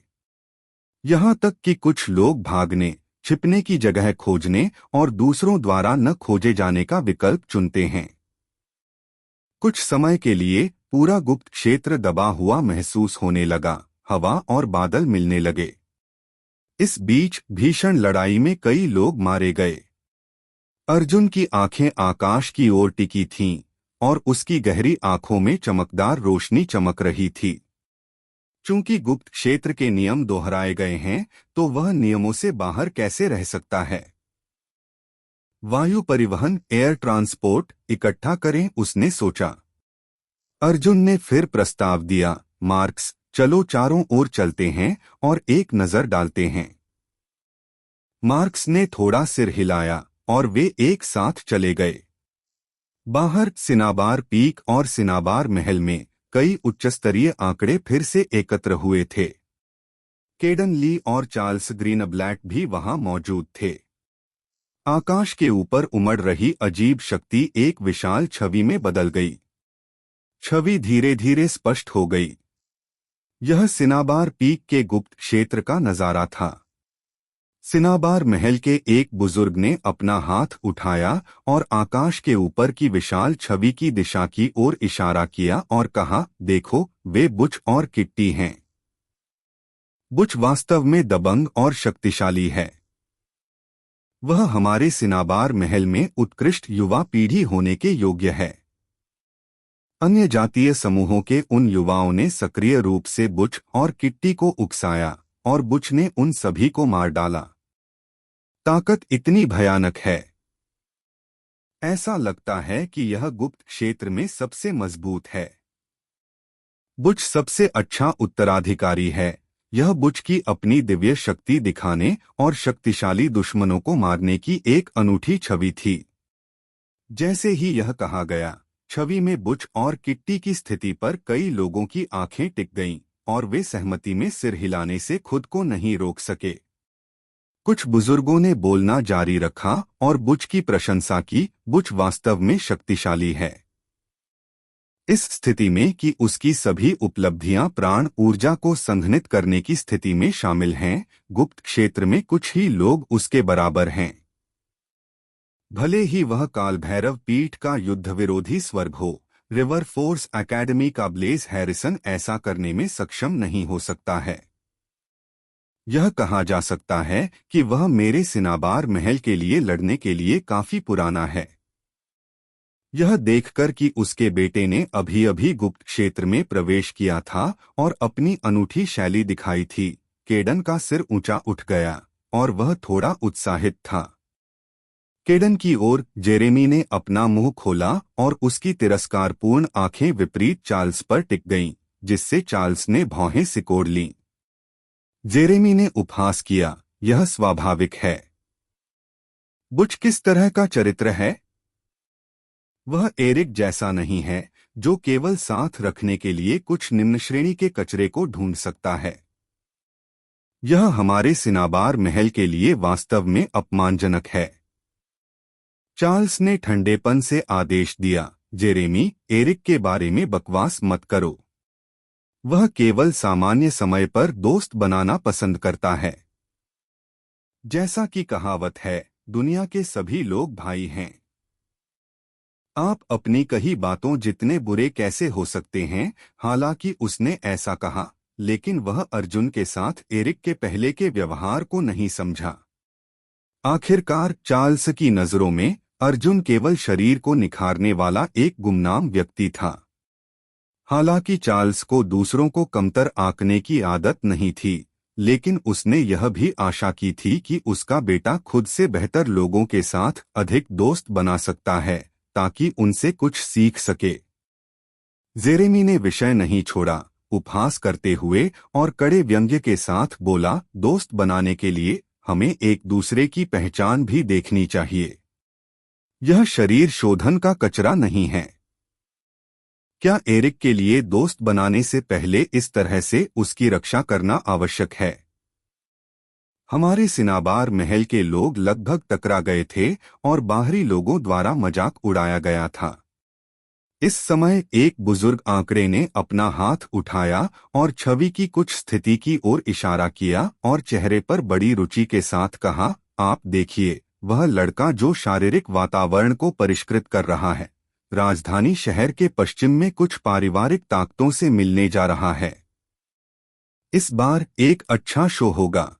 यहाँ तक कि कुछ लोग भागने, छिपने की जगह खोजने और दूसरों द्वारा न खोजे जाने का विकल्प चुनते हैं। कुछ समय के लिए पूरा गुप्त क्षेत्र दबा हुआ महसूस होने लगा। हवा और बादल मिलने लगे। इस बीच भीषण लड़ाई में कई लोग मारे गए। अर्जुन की आंखें आकाश की ओर टिकी थीं और उसकी गहरी आंखों में चमकदार रोशनी चमक रही थी। चूंकि गुप्त क्षेत्र के नियम दोहराए गए हैं, तो वह नियमों से बाहर कैसे रह सकता है? वायु परिवहन, एयर ट्रांसपोर्ट इकट्ठा करें, उसने सोचा। अर्जुन ने फिर प्रस्ताव दिया, मार्क्स, चलो चारों ओर चलते हैं और एक नजर डालते हैं। मार्क्स ने थोड़ा सिर हिलाया और वे एक साथ चले गए। बाहर सिनाबार पीक और सिनाबार महल में कई उच्चस्तरीय आंकड़े फिर से एकत्र हुए थे। केडन ली और चार्ल्स ग्रीनब्लैट भी वहां मौजूद थे। आकाश के ऊपर उमड़ रही अजीब शक्ति एक विशाल छवि में बदल गई। छवि धीरे धीरे स्पष्ट हो गई। यह सिनाबार पीक के गुप्त क्षेत्र का नजारा था। सिनाबार महल के एक बुजुर्ग ने अपना हाथ उठाया और आकाश के ऊपर की विशाल छवि की दिशा की ओर इशारा किया और कहा, देखो, वे बुच और किट्टी हैं। बुच वास्तव में दबंग और शक्तिशाली है। वह हमारे सिनाबार महल में उत्कृष्ट युवा पीढ़ी होने के योग्य है। अन्य जातीय समूहों के उन युवाओं ने सक्रिय रूप से बुच और किट्टी को उकसाया और बुच ने उन सभी को मार डाला। ताकत इतनी भयानक है। ऐसा लगता है कि यह गुप्त क्षेत्र में सबसे मजबूत है। बुच सबसे अच्छा उत्तराधिकारी है। यह बुच की अपनी दिव्य शक्ति दिखाने और शक्तिशाली दुश्मनों को मारने की एक अनूठी छवि थी। जैसे ही यह कहा गया, छवि में बुच और किट्टी की स्थिति पर कई लोगों की आंखें टिक गईं और वे सहमति में सिर हिलाने से खुद को नहीं रोक सके। कुछ बुजुर्गों ने बोलना जारी रखा और बुच की प्रशंसा की। बुच वास्तव में शक्तिशाली है। इस स्थिति में कि उसकी सभी उपलब्धियां प्राण ऊर्जा को संघनित करने की स्थिति में शामिल हैं, गुप्त क्षेत्र में कुछ ही लोग उसके बराबर हैं। भले ही वह कालभैरव पीठ का युद्ध विरोधी स्वर्ग हो, रिवर फोर्स एकेडमी का ब्लेज हैरिसन ऐसा करने में सक्षम नहीं हो सकता है। यह कहा जा सकता है कि वह मेरे सिनाबार महल के लिए लड़ने के लिए काफी पुराना है। यह देखकर कि उसके बेटे ने अभी अभी गुप्त क्षेत्र में प्रवेश किया था और अपनी अनूठी शैली दिखाई थी, केडन का सिर ऊंचा उठ गया और वह थोड़ा उत्साहित था। केडन की ओर जेरेमी ने अपना मुंह खोला और उसकी तिरस्कारपूर्ण आंखें विपरीत चार्ल्स पर टिक गईं, जिससे चार्ल्स ने भौहें सिकोड़ लीं। जेरेमी ने उपहास किया, यह स्वाभाविक है। बुच किस तरह का चरित्र है? वह एरिक जैसा नहीं है, जो केवल साथ रखने के लिए कुछ निम्न श्रेणी के कचरे को ढूंढ सकता है। यह हमारे सिनाबार महल के लिए वास्तव में अपमानजनक है। चार्ल्स ने ठंडेपन से आदेश दिया, जेरेमी, एरिक के बारे में बकवास मत करो। वह केवल सामान्य समय पर दोस्त बनाना पसंद करता है। जैसा कि कहावत है, दुनिया के सभी लोग भाई हैं। आप अपनी कही बातों जितने बुरे कैसे हो सकते हैं? हालांकि उसने ऐसा कहा, लेकिन वह अर्जुन के साथ एरिक के पहले के व्यवहार को नहीं समझा। आखिरकार चार्ल्स की नजरों में अर्जुन केवल शरीर को निखारने वाला एक गुमनाम व्यक्ति था। हालांकि चार्ल्स को दूसरों को कमतर आंकने की आदत नहीं थी, लेकिन उसने यह भी आशा की थी कि उसका बेटा खुद से बेहतर लोगों के साथ अधिक दोस्त बना सकता है, ताकि उनसे कुछ सीख सके। जेरेमी ने विषय नहीं छोड़ा, उपहास करते हुए और कड़े व्यंग्य के साथ बोला, दोस्त बनाने के लिए हमें एक दूसरे की पहचान भी देखनी चाहिए। यह शरीर शोधन का कचरा नहीं है। क्या एरिक के लिए दोस्त बनाने से पहले इस तरह से उसकी रक्षा करना आवश्यक है? हमारे सिनाबार महल के लोग लगभग टकरा गए थे और बाहरी लोगों द्वारा मजाक उड़ाया गया था। इस समय एक बुजुर्ग आंकड़े ने अपना हाथ उठाया और छवि की कुछ स्थिति की ओर इशारा किया और चेहरे पर बड़ी रुचि के साथ कहा, आप देखिए, वह लड़का जो शारीरिक वातावरण को परिष्कृत कर रहा है। राजधानी शहर के पश्चिम में कुछ पारिवारिक ताकतों से मिलने जा रहा है। इस बार एक अच्छा शो होगा।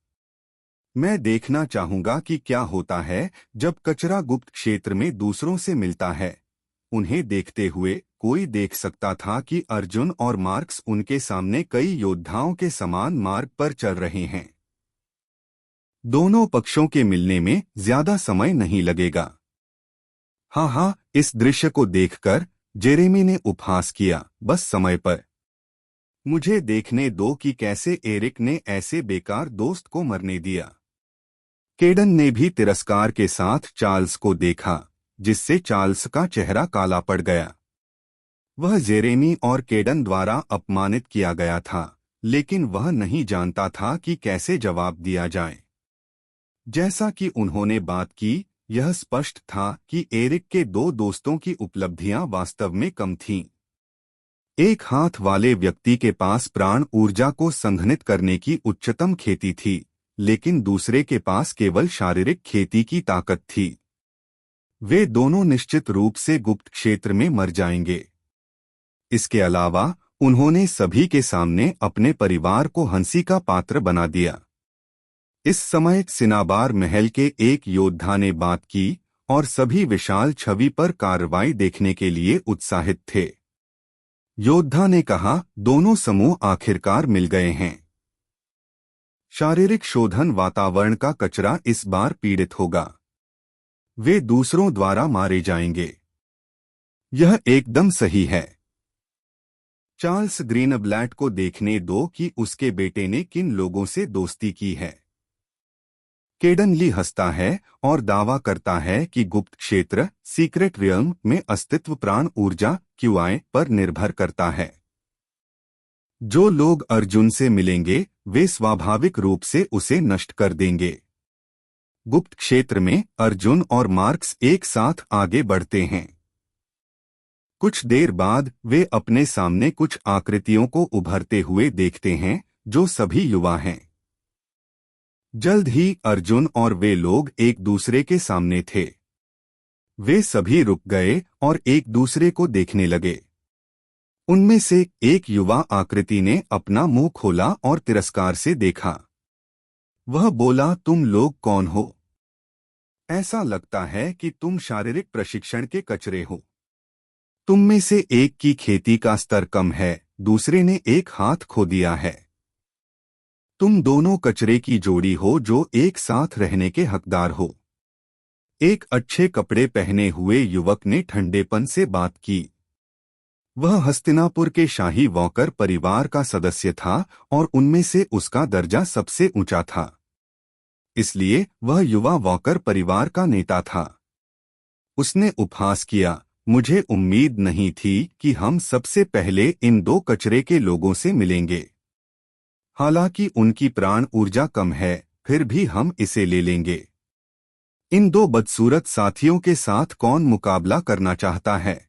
मैं देखना चाहूंगा कि क्या होता है जब कचरा गुप्त क्षेत्र में दूसरों से मिलता है। उन्हें देखते हुए कोई देख सकता था कि अर्जुन और मार्क्स उनके सामने कई योद्धाओं के समान मार्ग पर चल रहे हैं। दोनों पक्षों के मिलने में ज्यादा समय नहीं लगेगा। हाँ हाँ, इस दृश्य को देखकर जेरेमी ने उपहास किया, बस समय पर। मुझे देखने दो कि कैसे एरिक ने ऐसे बेकार दोस्त को मरने दिया। केडन ने भी तिरस्कार के साथ चार्ल्स को देखा, जिससे चार्ल्स का चेहरा काला पड़ गया। वह जेरेमी और केडन द्वारा अपमानित किया गया था, लेकिन वह नहीं जानता था कि कैसे जवाब दिया जाए। जैसा कि उन्होंने बात की, यह स्पष्ट था कि एरिक के दो दोस्तों की उपलब्धियां वास्तव में कम थीं। एक हाथ वाले व्यक्ति के पास प्राण ऊर्जा को संघनित करने की उच्चतम खेती थी, लेकिन दूसरे के पास केवल शारीरिक खेती की ताकत थी। वे दोनों निश्चित रूप से गुप्त क्षेत्र में मर जाएंगे। इसके अलावा उन्होंने सभी के सामने अपने परिवार को हंसी का पात्र बना दिया। इस समय सिनाबार महल के एक योद्धा ने बात की और सभी विशाल छवि पर कार्रवाई देखने के लिए उत्साहित थे। योद्धा ने कहा, दोनों समूह आखिरकार मिल गए हैं। शारीरिक शोधन वातावरण का कचरा इस बार पीड़ित होगा। वे दूसरों द्वारा मारे जाएंगे। यह एकदम सही है। चार्ल्स ग्रीनब्लैट को देखने दो कि उसके बेटे ने किन लोगों से दोस्ती की है। केडन ली हंसता है और दावा करता है कि गुप्त क्षेत्र सीक्रेट रियल्म में अस्तित्व प्राण ऊर्जा क्यूआई पर निर्भर करता है। जो लोग अर्जुन से मिलेंगे वे स्वाभाविक रूप से उसे नष्ट कर देंगे। गुप्त क्षेत्र में अर्जुन और मार्क्स एक साथ आगे बढ़ते हैं। कुछ देर बाद वे अपने सामने कुछ आकृतियों को उभरते हुए देखते हैं, जो सभी युवा हैं। जल्द ही अर्जुन और वे लोग एक दूसरे के सामने थे। वे सभी रुक गए और एक दूसरे को देखने लगे। उनमें से एक युवा आकृति ने अपना मुंह खोला और तिरस्कार से देखा। वह बोला, तुम लोग कौन हो? ऐसा लगता है कि तुम शारीरिक प्रशिक्षण के कचरे हो। तुम में से एक की खेती का स्तर कम है, दूसरे ने एक हाथ खो दिया है। तुम दोनों कचरे की जोड़ी हो जो एक साथ रहने के हकदार हो। एक अच्छे कपड़े पहने हुए युवक ने ठंडेपन से बात की। वह हस्तिनापुर के शाही वॉकर परिवार का सदस्य था और उनमें से उसका दर्जा सबसे ऊंचा था। इसलिए वह युवा वॉकर परिवार का नेता था। उसने उपहास किया, मुझे उम्मीद नहीं थी कि हम सबसे पहले इन दो कचरे के लोगों से मिलेंगे। हालांकि उनकी प्राण ऊर्जा कम है, फिर भी हम इसे ले लेंगे। इन दो बदसूरत साथियों के साथ कौन मुकाबला करना चाहता है?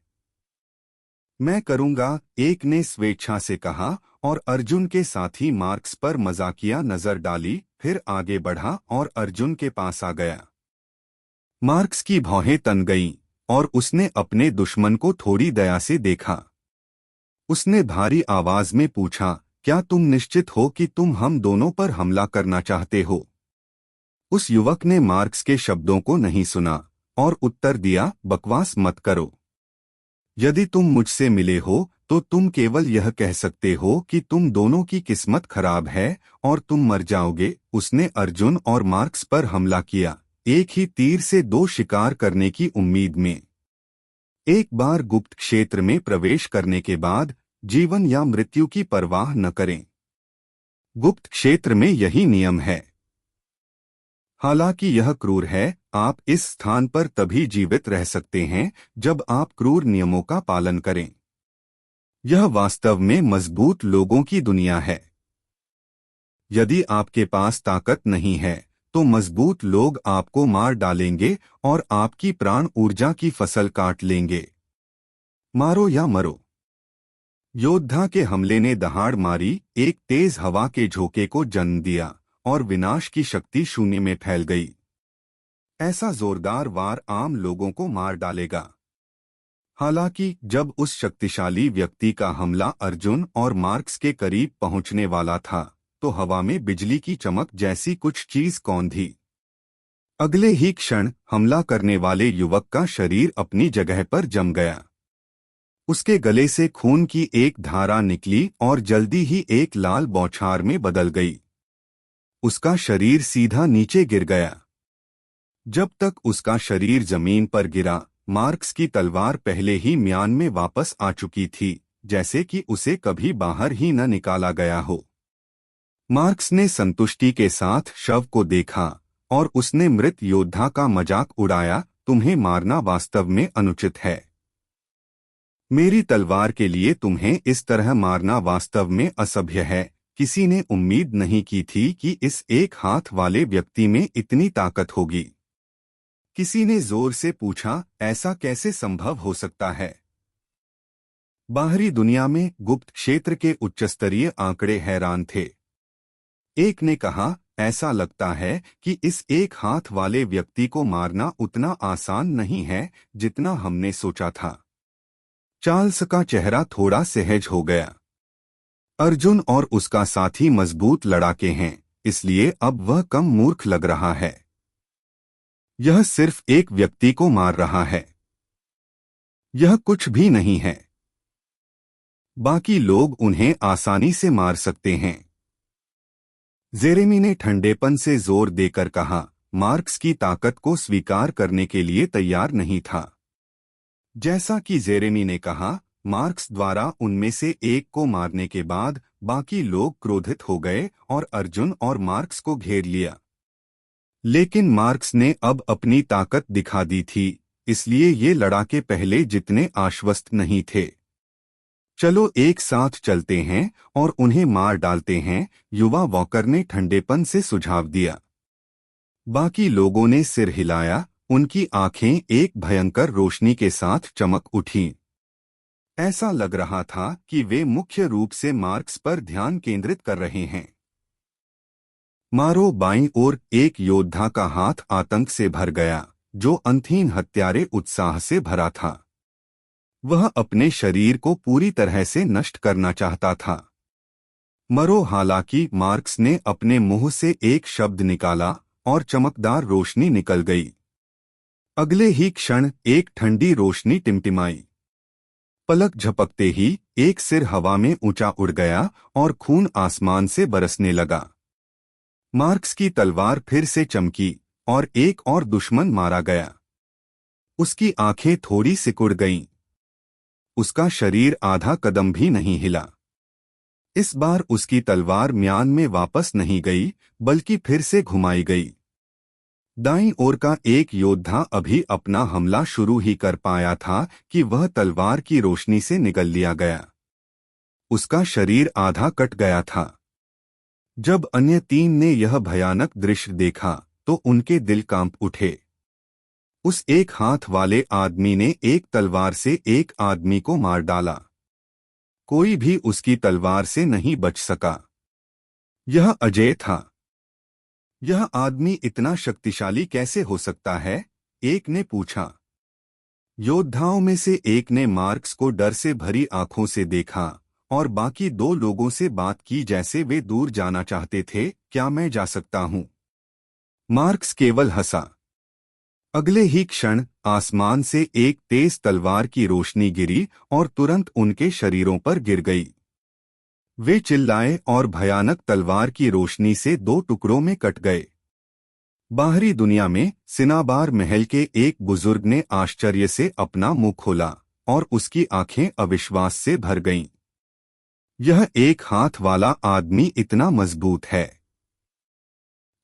मैं करूंगा, एक ने स्वेच्छा से कहा और अर्जुन के साथी मार्क्स पर मजाकिया नजर डाली, फिर आगे बढ़ा और अर्जुन के पास आ गया। मार्क्स की भौहें तन गईं और उसने अपने दुश्मन को थोड़ी दया से देखा। उसने भारी आवाज में पूछा, क्या तुम निश्चित हो कि तुम हम दोनों पर हमला करना चाहते हो? उस युवक ने मार्क्स के शब्दों को नहीं सुना और उत्तर दिया, बकवास मत करो। यदि तुम मुझसे मिले हो तो तुम केवल यह कह सकते हो कि तुम दोनों की किस्मत खराब है और तुम मर जाओगे। उसने अर्जुन और मार्क्स पर हमला किया, एक ही तीर से दो शिकार करने की उम्मीद में। एक बार गुप्त क्षेत्र में प्रवेश करने के बाद जीवन या मृत्यु की परवाह न करें। गुप्त क्षेत्र में यही नियम है। हालांकि यह क्रूर है, आप इस स्थान पर तभी जीवित रह सकते हैं जब आप क्रूर नियमों का पालन करें। यह वास्तव में मजबूत लोगों की दुनिया है। यदि आपके पास ताकत नहीं है तो मजबूत लोग आपको मार डालेंगे और आपकी प्राण ऊर्जा की फसल काट लेंगे। मारो या मरो। योद्धा के हमले ने दहाड़ मारी, एक तेज हवा के झोंके को जन्म दिया और विनाश की शक्ति शून्य में फैल गई। ऐसा जोरदार वार आम लोगों को मार डालेगा। हालांकि जब उस शक्तिशाली व्यक्ति का हमला अर्जुन और मार्क्स के करीब पहुंचने वाला था तो हवा में बिजली की चमक जैसी कुछ चीज कौंधी। अगले ही क्षण हमला करने वाले युवक का शरीर अपनी जगह पर जम गया। उसके गले से खून की एक धारा निकली और जल्दी ही एक लाल बौछार में बदल गई। उसका शरीर सीधा नीचे गिर गया। जब तक उसका शरीर जमीन पर गिरा, मार्क्स की तलवार पहले ही म्यान में वापस आ चुकी थी, जैसे कि उसे कभी बाहर ही न निकाला गया हो। मार्क्स ने संतुष्टि के साथ शव को देखा और उसने मृत योद्धा का मजाक उड़ाया, तुम्हें मारना वास्तव में अनुचित है। मेरी तलवार के लिए तुम्हें इस तरह मारना वास्तव में असभ्य है। किसी ने उम्मीद नहीं की थी कि इस एक हाथ वाले व्यक्ति में इतनी ताकत होगी। किसी ने जोर से पूछा, ऐसा कैसे संभव हो सकता है? बाहरी दुनिया में गुप्त क्षेत्र के उच्चस्तरीय आंकड़े हैरान थे। एक ने कहा, ऐसा लगता है कि इस एक हाथ वाले व्यक्ति को मारना उतना आसान नहीं है जितना हमने सोचा था। चार्ल्स का चेहरा थोड़ा सहज हो गया। अर्जुन और उसका साथी मजबूत लड़ाके हैं, इसलिए अब वह कम मूर्ख लग रहा है। यह सिर्फ एक व्यक्ति को मार रहा है। यह कुछ भी नहीं है। बाकी लोग उन्हें आसानी से मार सकते हैं। जेरेमी ने ठंडेपन से जोर देकर कहा, मार्क्स की ताकत को स्वीकार करने के लिए तैयार नहीं था। जैसा कि जेरेमी ने कहा, मार्क्स द्वारा उनमें से एक को मारने के बाद बाकी लोग क्रोधित हो गए और अर्जुन और मार्क्स को घेर लिया। लेकिन मार्क्स ने अब अपनी ताकत दिखा दी थी, इसलिए ये लड़ाके पहले जितने आश्वस्त नहीं थे। चलो एक साथ चलते हैं और उन्हें मार डालते हैं, युवा वॉकर ने ठंडेपन से सुझाव दिया। बाकी लोगों ने सिर हिलाया, उनकी आंखें एक भयंकर रोशनी के साथ चमक उठीं। ऐसा लग रहा था कि वे मुख्य रूप से मार्क्स पर ध्यान केंद्रित कर रहे हैं। मारो बाईं ओर एक योद्धा का हाथ आतंक से भर गया, जो अंतहीन हत्यारे उत्साह से भरा था। वह अपने शरीर को पूरी तरह से नष्ट करना चाहता था। मरो, हालांकि मार्क्स ने अपने मुंह से एक शब्द निकाला और चमकदार रोशनी निकल गई। अगले ही क्षण एक ठंडी रोशनी टिमटिमाई। पलक झपकते ही एक सिर हवा में ऊंचा उड़ गया और खून आसमान से बरसने लगा। मार्क्स की तलवार फिर से चमकी और एक और दुश्मन मारा गया। उसकी आंखें थोड़ी सिकुड़ गईं। उसका शरीर आधा कदम भी नहीं हिला। इस बार उसकी तलवार म्यान में वापस नहीं गई, बल्कि फिर से घुमाई गई। दाईं ओर का एक योद्धा अभी अपना हमला शुरू ही कर पाया था कि वह तलवार की रोशनी से निगल लिया गया। उसका शरीर आधा कट गया था। जब अन्य तीन ने यह भयानक दृश्य देखा तो उनके दिल कांप उठे। उस एक हाथ वाले आदमी ने एक तलवार से एक आदमी को मार डाला। कोई भी उसकी तलवार से नहीं बच सका। यह अजय था। यह आदमी इतना शक्तिशाली कैसे हो सकता है? एक ने पूछा। योद्धाओं में से एक ने मार्क्स को डर से भरी आंखों से देखा और बाकी दो लोगों से बात की जैसे वे दूर जाना चाहते थे। क्या मैं जा सकता हूं? मार्क्स केवल हंसा। अगले ही क्षण आसमान से एक तेज तलवार की रोशनी गिरी और तुरंत उनके शरीरों पर गिर गई। वे चिल्लाए और भयानक तलवार की रोशनी से दो टुकड़ों में कट गए। बाहरी दुनिया में सिनाबार महल के एक बुजुर्ग ने आश्चर्य से अपना मुंह खोला और उसकी आंखें अविश्वास से भर गईं। यह एक हाथ वाला आदमी इतना मजबूत है।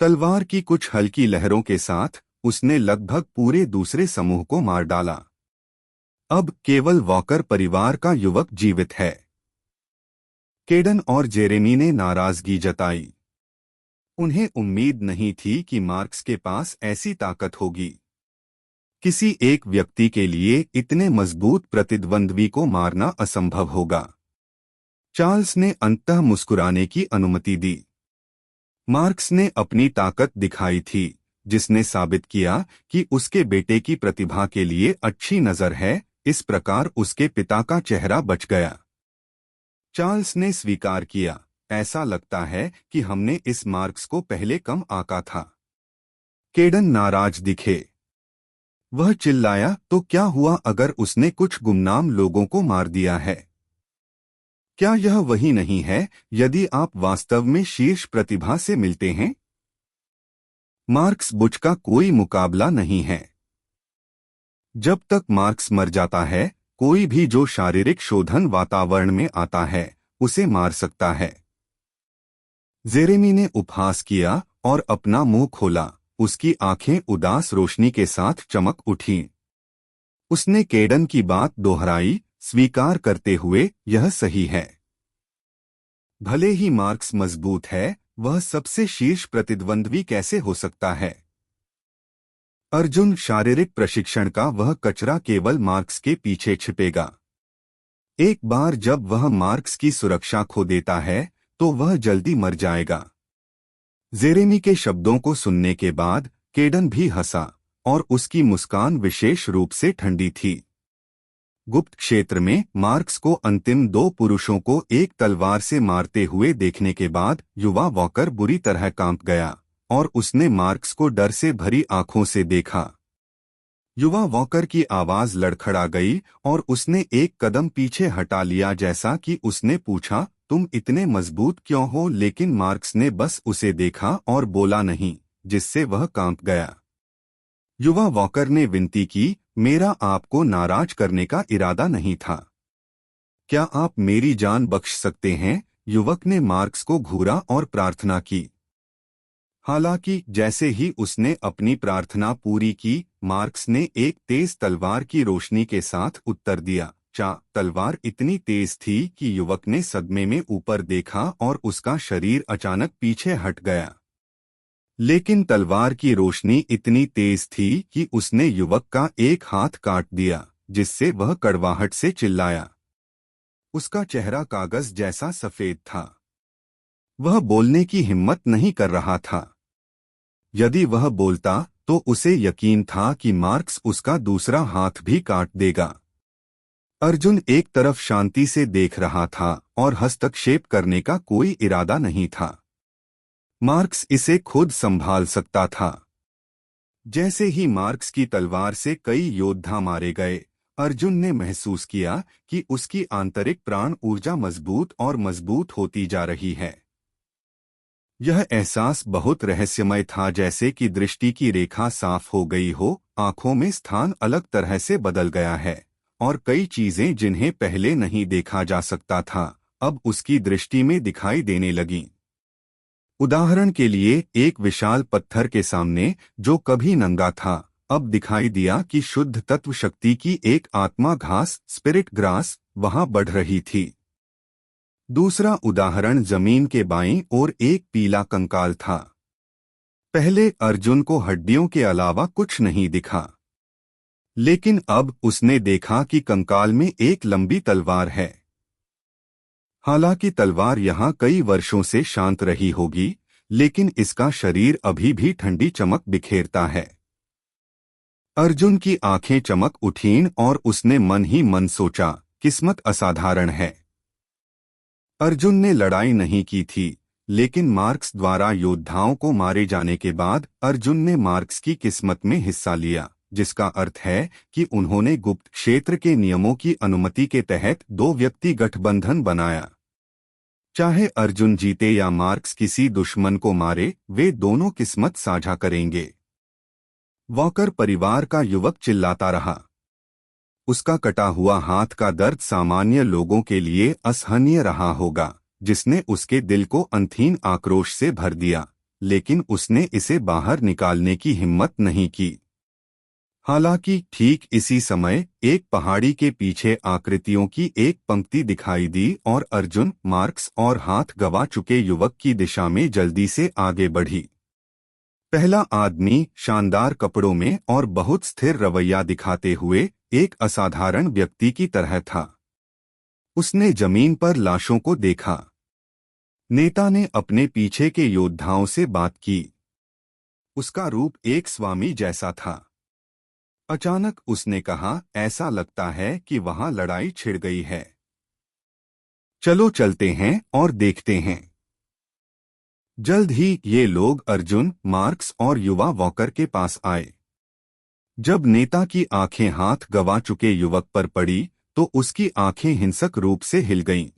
तलवार की कुछ हल्की लहरों के साथ उसने लगभग पूरे दूसरे समूह को मार डाला। अब केवल वॉकर परिवार का युवक जीवित है। केडन और जेरेमी ने नाराजगी जताई। उन्हें उम्मीद नहीं थी कि मार्क्स के पास ऐसी ताकत होगी। किसी एक व्यक्ति के लिए इतने मजबूत प्रतिद्वंद्वी को मारना असंभव होगा। चार्ल्स ने अंततः मुस्कुराने की अनुमति दी। मार्क्स ने अपनी ताकत दिखाई थी, जिसने साबित किया कि उसके बेटे की प्रतिभा के लिए अच्छी नजर है, इस प्रकार उसके पिता का चेहरा बच गया। चार्ल्स ने स्वीकार किया, ऐसा लगता है कि हमने इस मार्क्स को पहले कम आंका था। केडन नाराज दिखे। वह चिल्लाया, तो क्या हुआ अगर उसने कुछ गुमनाम लोगों को मार दिया है? क्या यह वही नहीं है यदि आप वास्तव में शीर्ष प्रतिभा से मिलते हैं? मार्क्स बुच का कोई मुकाबला नहीं है। जब तक मार्क्स मर जाता है, कोई भी जो शारीरिक शोधन वातावरण में आता है उसे मार सकता है। जेरेमी ने उपहास किया और अपना मुंह खोला। उसकी आंखें उदास रोशनी के साथ चमक उठीं। उसने केडन की बात दोहराई, स्वीकार करते हुए, यह सही है। भले ही मार्क्स मजबूत है, वह सबसे शीर्ष प्रतिद्वंद्वी कैसे हो सकता है? अर्जुन शारीरिक प्रशिक्षण का वह कचरा केवल मार्क्स के पीछे छिपेगा। एक बार जब वह मार्क्स की सुरक्षा खो देता है तो वह जल्दी मर जाएगा। जेरेमी के शब्दों को सुनने के बाद केडन भी हंसा और उसकी मुस्कान विशेष रूप से ठंडी थी। गुप्त क्षेत्र में मार्क्स को अंतिम 2 पुरुषों को एक तलवार से मारते हुए देखने के बाद युवा वॉकर बुरी तरह कांप गया और उसने मार्क्स को डर से भरी आंखों से देखा। युवा वॉकर की आवाज लड़खड़ा गई और उसने एक कदम पीछे हटा लिया, जैसा कि उसने पूछा, तुम इतने मजबूत क्यों हो? लेकिन मार्क्स ने बस उसे देखा और बोला नहीं, जिससे वह कांप गया। युवा वॉकर ने विनती की, मेरा आपको नाराज करने का इरादा नहीं था। क्या आप मेरी जान बख्श सकते हैं? युवक ने मार्क्स को घूरा और प्रार्थना की। हालांकि जैसे ही उसने अपनी प्रार्थना पूरी की, मार्क्स ने एक तेज तलवार की रोशनी के साथ उत्तर दिया। तलवार इतनी तेज थी कि युवक ने सदमे में ऊपर देखा और उसका शरीर अचानक पीछे हट गया। लेकिन तलवार की रोशनी इतनी तेज थी कि उसने युवक का एक हाथ काट दिया, जिससे वह कड़वाहट से चिल्लाया। उसका चेहरा कागज जैसा सफेद था। वह बोलने की हिम्मत नहीं कर रहा था। यदि वह बोलता तो उसे यकीन था कि मार्क्स उसका दूसरा हाथ भी काट देगा। अर्जुन एक तरफ शांति से देख रहा था और हस्तक्षेप करने का कोई इरादा नहीं था। मार्क्स इसे खुद संभाल सकता था। जैसे ही मार्क्स की तलवार से कई योद्धा मारे गए, अर्जुन ने महसूस किया कि उसकी आंतरिक प्राण ऊर्जा मजबूत और मजबूत होती जा रही है। यह एहसास बहुत रहस्यमय था, जैसे कि दृष्टि की रेखा साफ हो गई हो, आंखों में स्थान अलग तरह से बदल गया है और कई चीजें जिन्हें पहले नहीं देखा जा सकता था, अब उसकी दृष्टि में दिखाई देने लगीं। उदाहरण के लिए, एक विशाल पत्थर के सामने जो कभी नंगा था, अब दिखाई दिया कि शुद्ध तत्व शक्ति की एक आत्मा घास, स्पिरिट ग्रास, वहां बढ़ रही थी। दूसरा उदाहरण जमीन के बाईं ओर एक पीला कंकाल था। पहले अर्जुन को हड्डियों के अलावा कुछ नहीं दिखा, लेकिन अब उसने देखा कि कंकाल में एक लंबी तलवार है। हालांकि तलवार यहाँ कई वर्षों से शांत रही होगी, लेकिन इसका शरीर अभी भी ठंडी चमक बिखेरता है। अर्जुन की आंखें चमक उठीं और उसने मन ही मन सोचा, किस्मत असाधारण है। अर्जुन ने लड़ाई नहीं की थी, लेकिन मार्क्स द्वारा योद्धाओं को मारे जाने के बाद अर्जुन ने मार्क्स की किस्मत में हिस्सा लिया, जिसका अर्थ है कि उन्होंने गुप्त क्षेत्र के नियमों की अनुमति के तहत 2 व्यक्ति गठबंधन बनाया। चाहे अर्जुन जीते या मार्क्स किसी दुश्मन को मारे, वे दोनों किस्मत साझा करेंगे। वॉकर परिवार का युवक चिल्लाता रहा। उसका कटा हुआ हाथ का दर्द सामान्य लोगों के लिए असहनीय रहा होगा, जिसने उसके दिल को अंतहीन आक्रोश से भर दिया, लेकिन उसने इसे बाहर निकालने की हिम्मत नहीं की। हालांकि ठीक इसी समय एक पहाड़ी के पीछे आकृतियों की एक पंक्ति दिखाई दी और अर्जुन, मार्क्स और हाथ गवा चुके युवक की दिशा में जल्दी से आगे बढ़ी। पहला आदमी शानदार कपड़ों में और बहुत स्थिर रवैया दिखाते हुए एक असाधारण व्यक्ति की तरह था। उसने जमीन पर लाशों को देखा। नेता ने अपने पीछे के योद्धाओं से बात की। उसका रूप एक स्वामी जैसा था। अचानक उसने कहा, ऐसा लगता है कि वहां लड़ाई छिड़ गई है। चलो चलते हैं और देखते हैं। जल्द ही ये लोग अर्जुन, मार्क्स और युवा वॉकर के पास आए। जब नेता की आंखें हाथ गंवा चुके युवक पर पड़ी तो उसकी आंखें हिंसक रूप से हिल गईं।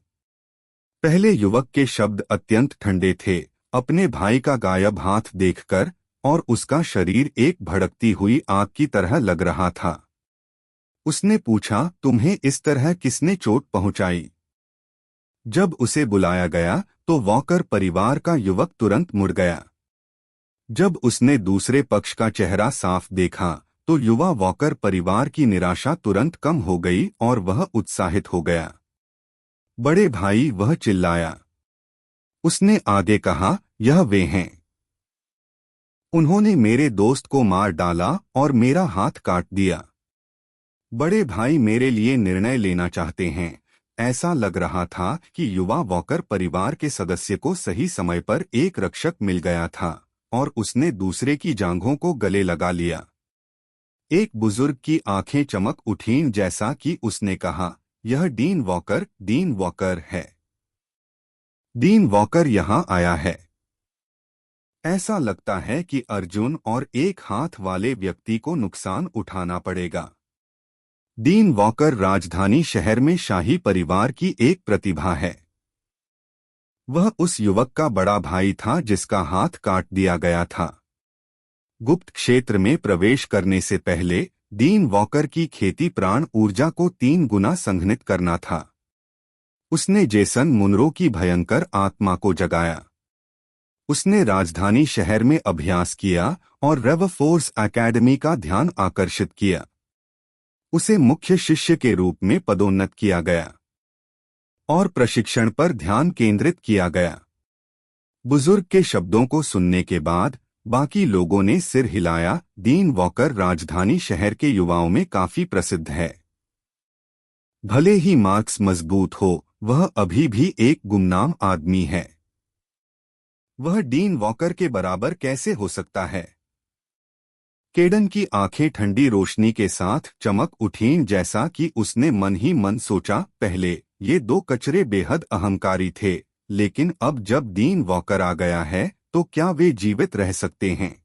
पहले युवक के शब्द अत्यंत ठंडे थे, अपने भाई का गायब हाथ देखकर, और उसका शरीर एक भड़कती हुई आग की तरह लग रहा था। उसने पूछा, तुम्हें इस तरह किसने चोट पहुंचाई? जब उसे बुलाया गया तो वॉकर परिवार का युवक तुरंत मुड़ गया। जब उसने दूसरे पक्ष का चेहरा साफ देखा तो युवा वॉकर परिवार की निराशा तुरंत कम हो गई और वह उत्साहित हो गया। बड़े भाई, वह चिल्लाया। उसने आगे कहा, यह वे हैं। उन्होंने मेरे दोस्त को मार डाला और मेरा हाथ काट दिया। बड़े भाई मेरे लिए निर्णय लेना चाहते हैं। ऐसा लग रहा था कि युवा वॉकर परिवार के सदस्य को सही समय पर एक रक्षक मिल गया था और उसने दूसरे की जांघों को गले लगा लिया। एक बुजुर्ग की आंखें चमक उठीं जैसा कि उसने कहा, यह डीन वॉकर है। डीन वॉकर यहाँ आया है। ऐसा लगता है कि अर्जुन और एक हाथ वाले व्यक्ति को नुकसान उठाना पड़ेगा। डीन वॉकर राजधानी शहर में शाही परिवार की एक प्रतिभा है। वह उस युवक का बड़ा भाई था जिसका हाथ काट दिया गया था। गुप्त क्षेत्र में प्रवेश करने से पहले डीन वॉकर की खेती प्राण ऊर्जा को 3 गुना संघनित करना था। उसने जेसन मुनरो की भयंकर आत्मा को जगाया। उसने राजधानी शहर में अभ्यास किया और रेव फोर्स एकेडमी का ध्यान आकर्षित किया। उसे मुख्य शिष्य के रूप में पदोन्नत किया गया और प्रशिक्षण पर ध्यान केंद्रित किया गया। बुजुर्ग के शब्दों को सुनने के बाद बाकी लोगों ने सिर हिलाया। डीन वॉकर राजधानी शहर के युवाओं में काफी प्रसिद्ध है। भले ही मार्क्स मजबूत हो, वह अभी भी एक गुमनाम आदमी है। वह डीन वॉकर के बराबर कैसे हो सकता है? केडन की आंखें ठंडी रोशनी के साथ चमक उठीं जैसा कि उसने मन ही मन सोचा, पहले ये 2 कचरे बेहद अहंकारी थे, लेकिन अब जब डीन वॉकर आ गया है तो क्या वे जीवित रह सकते हैं?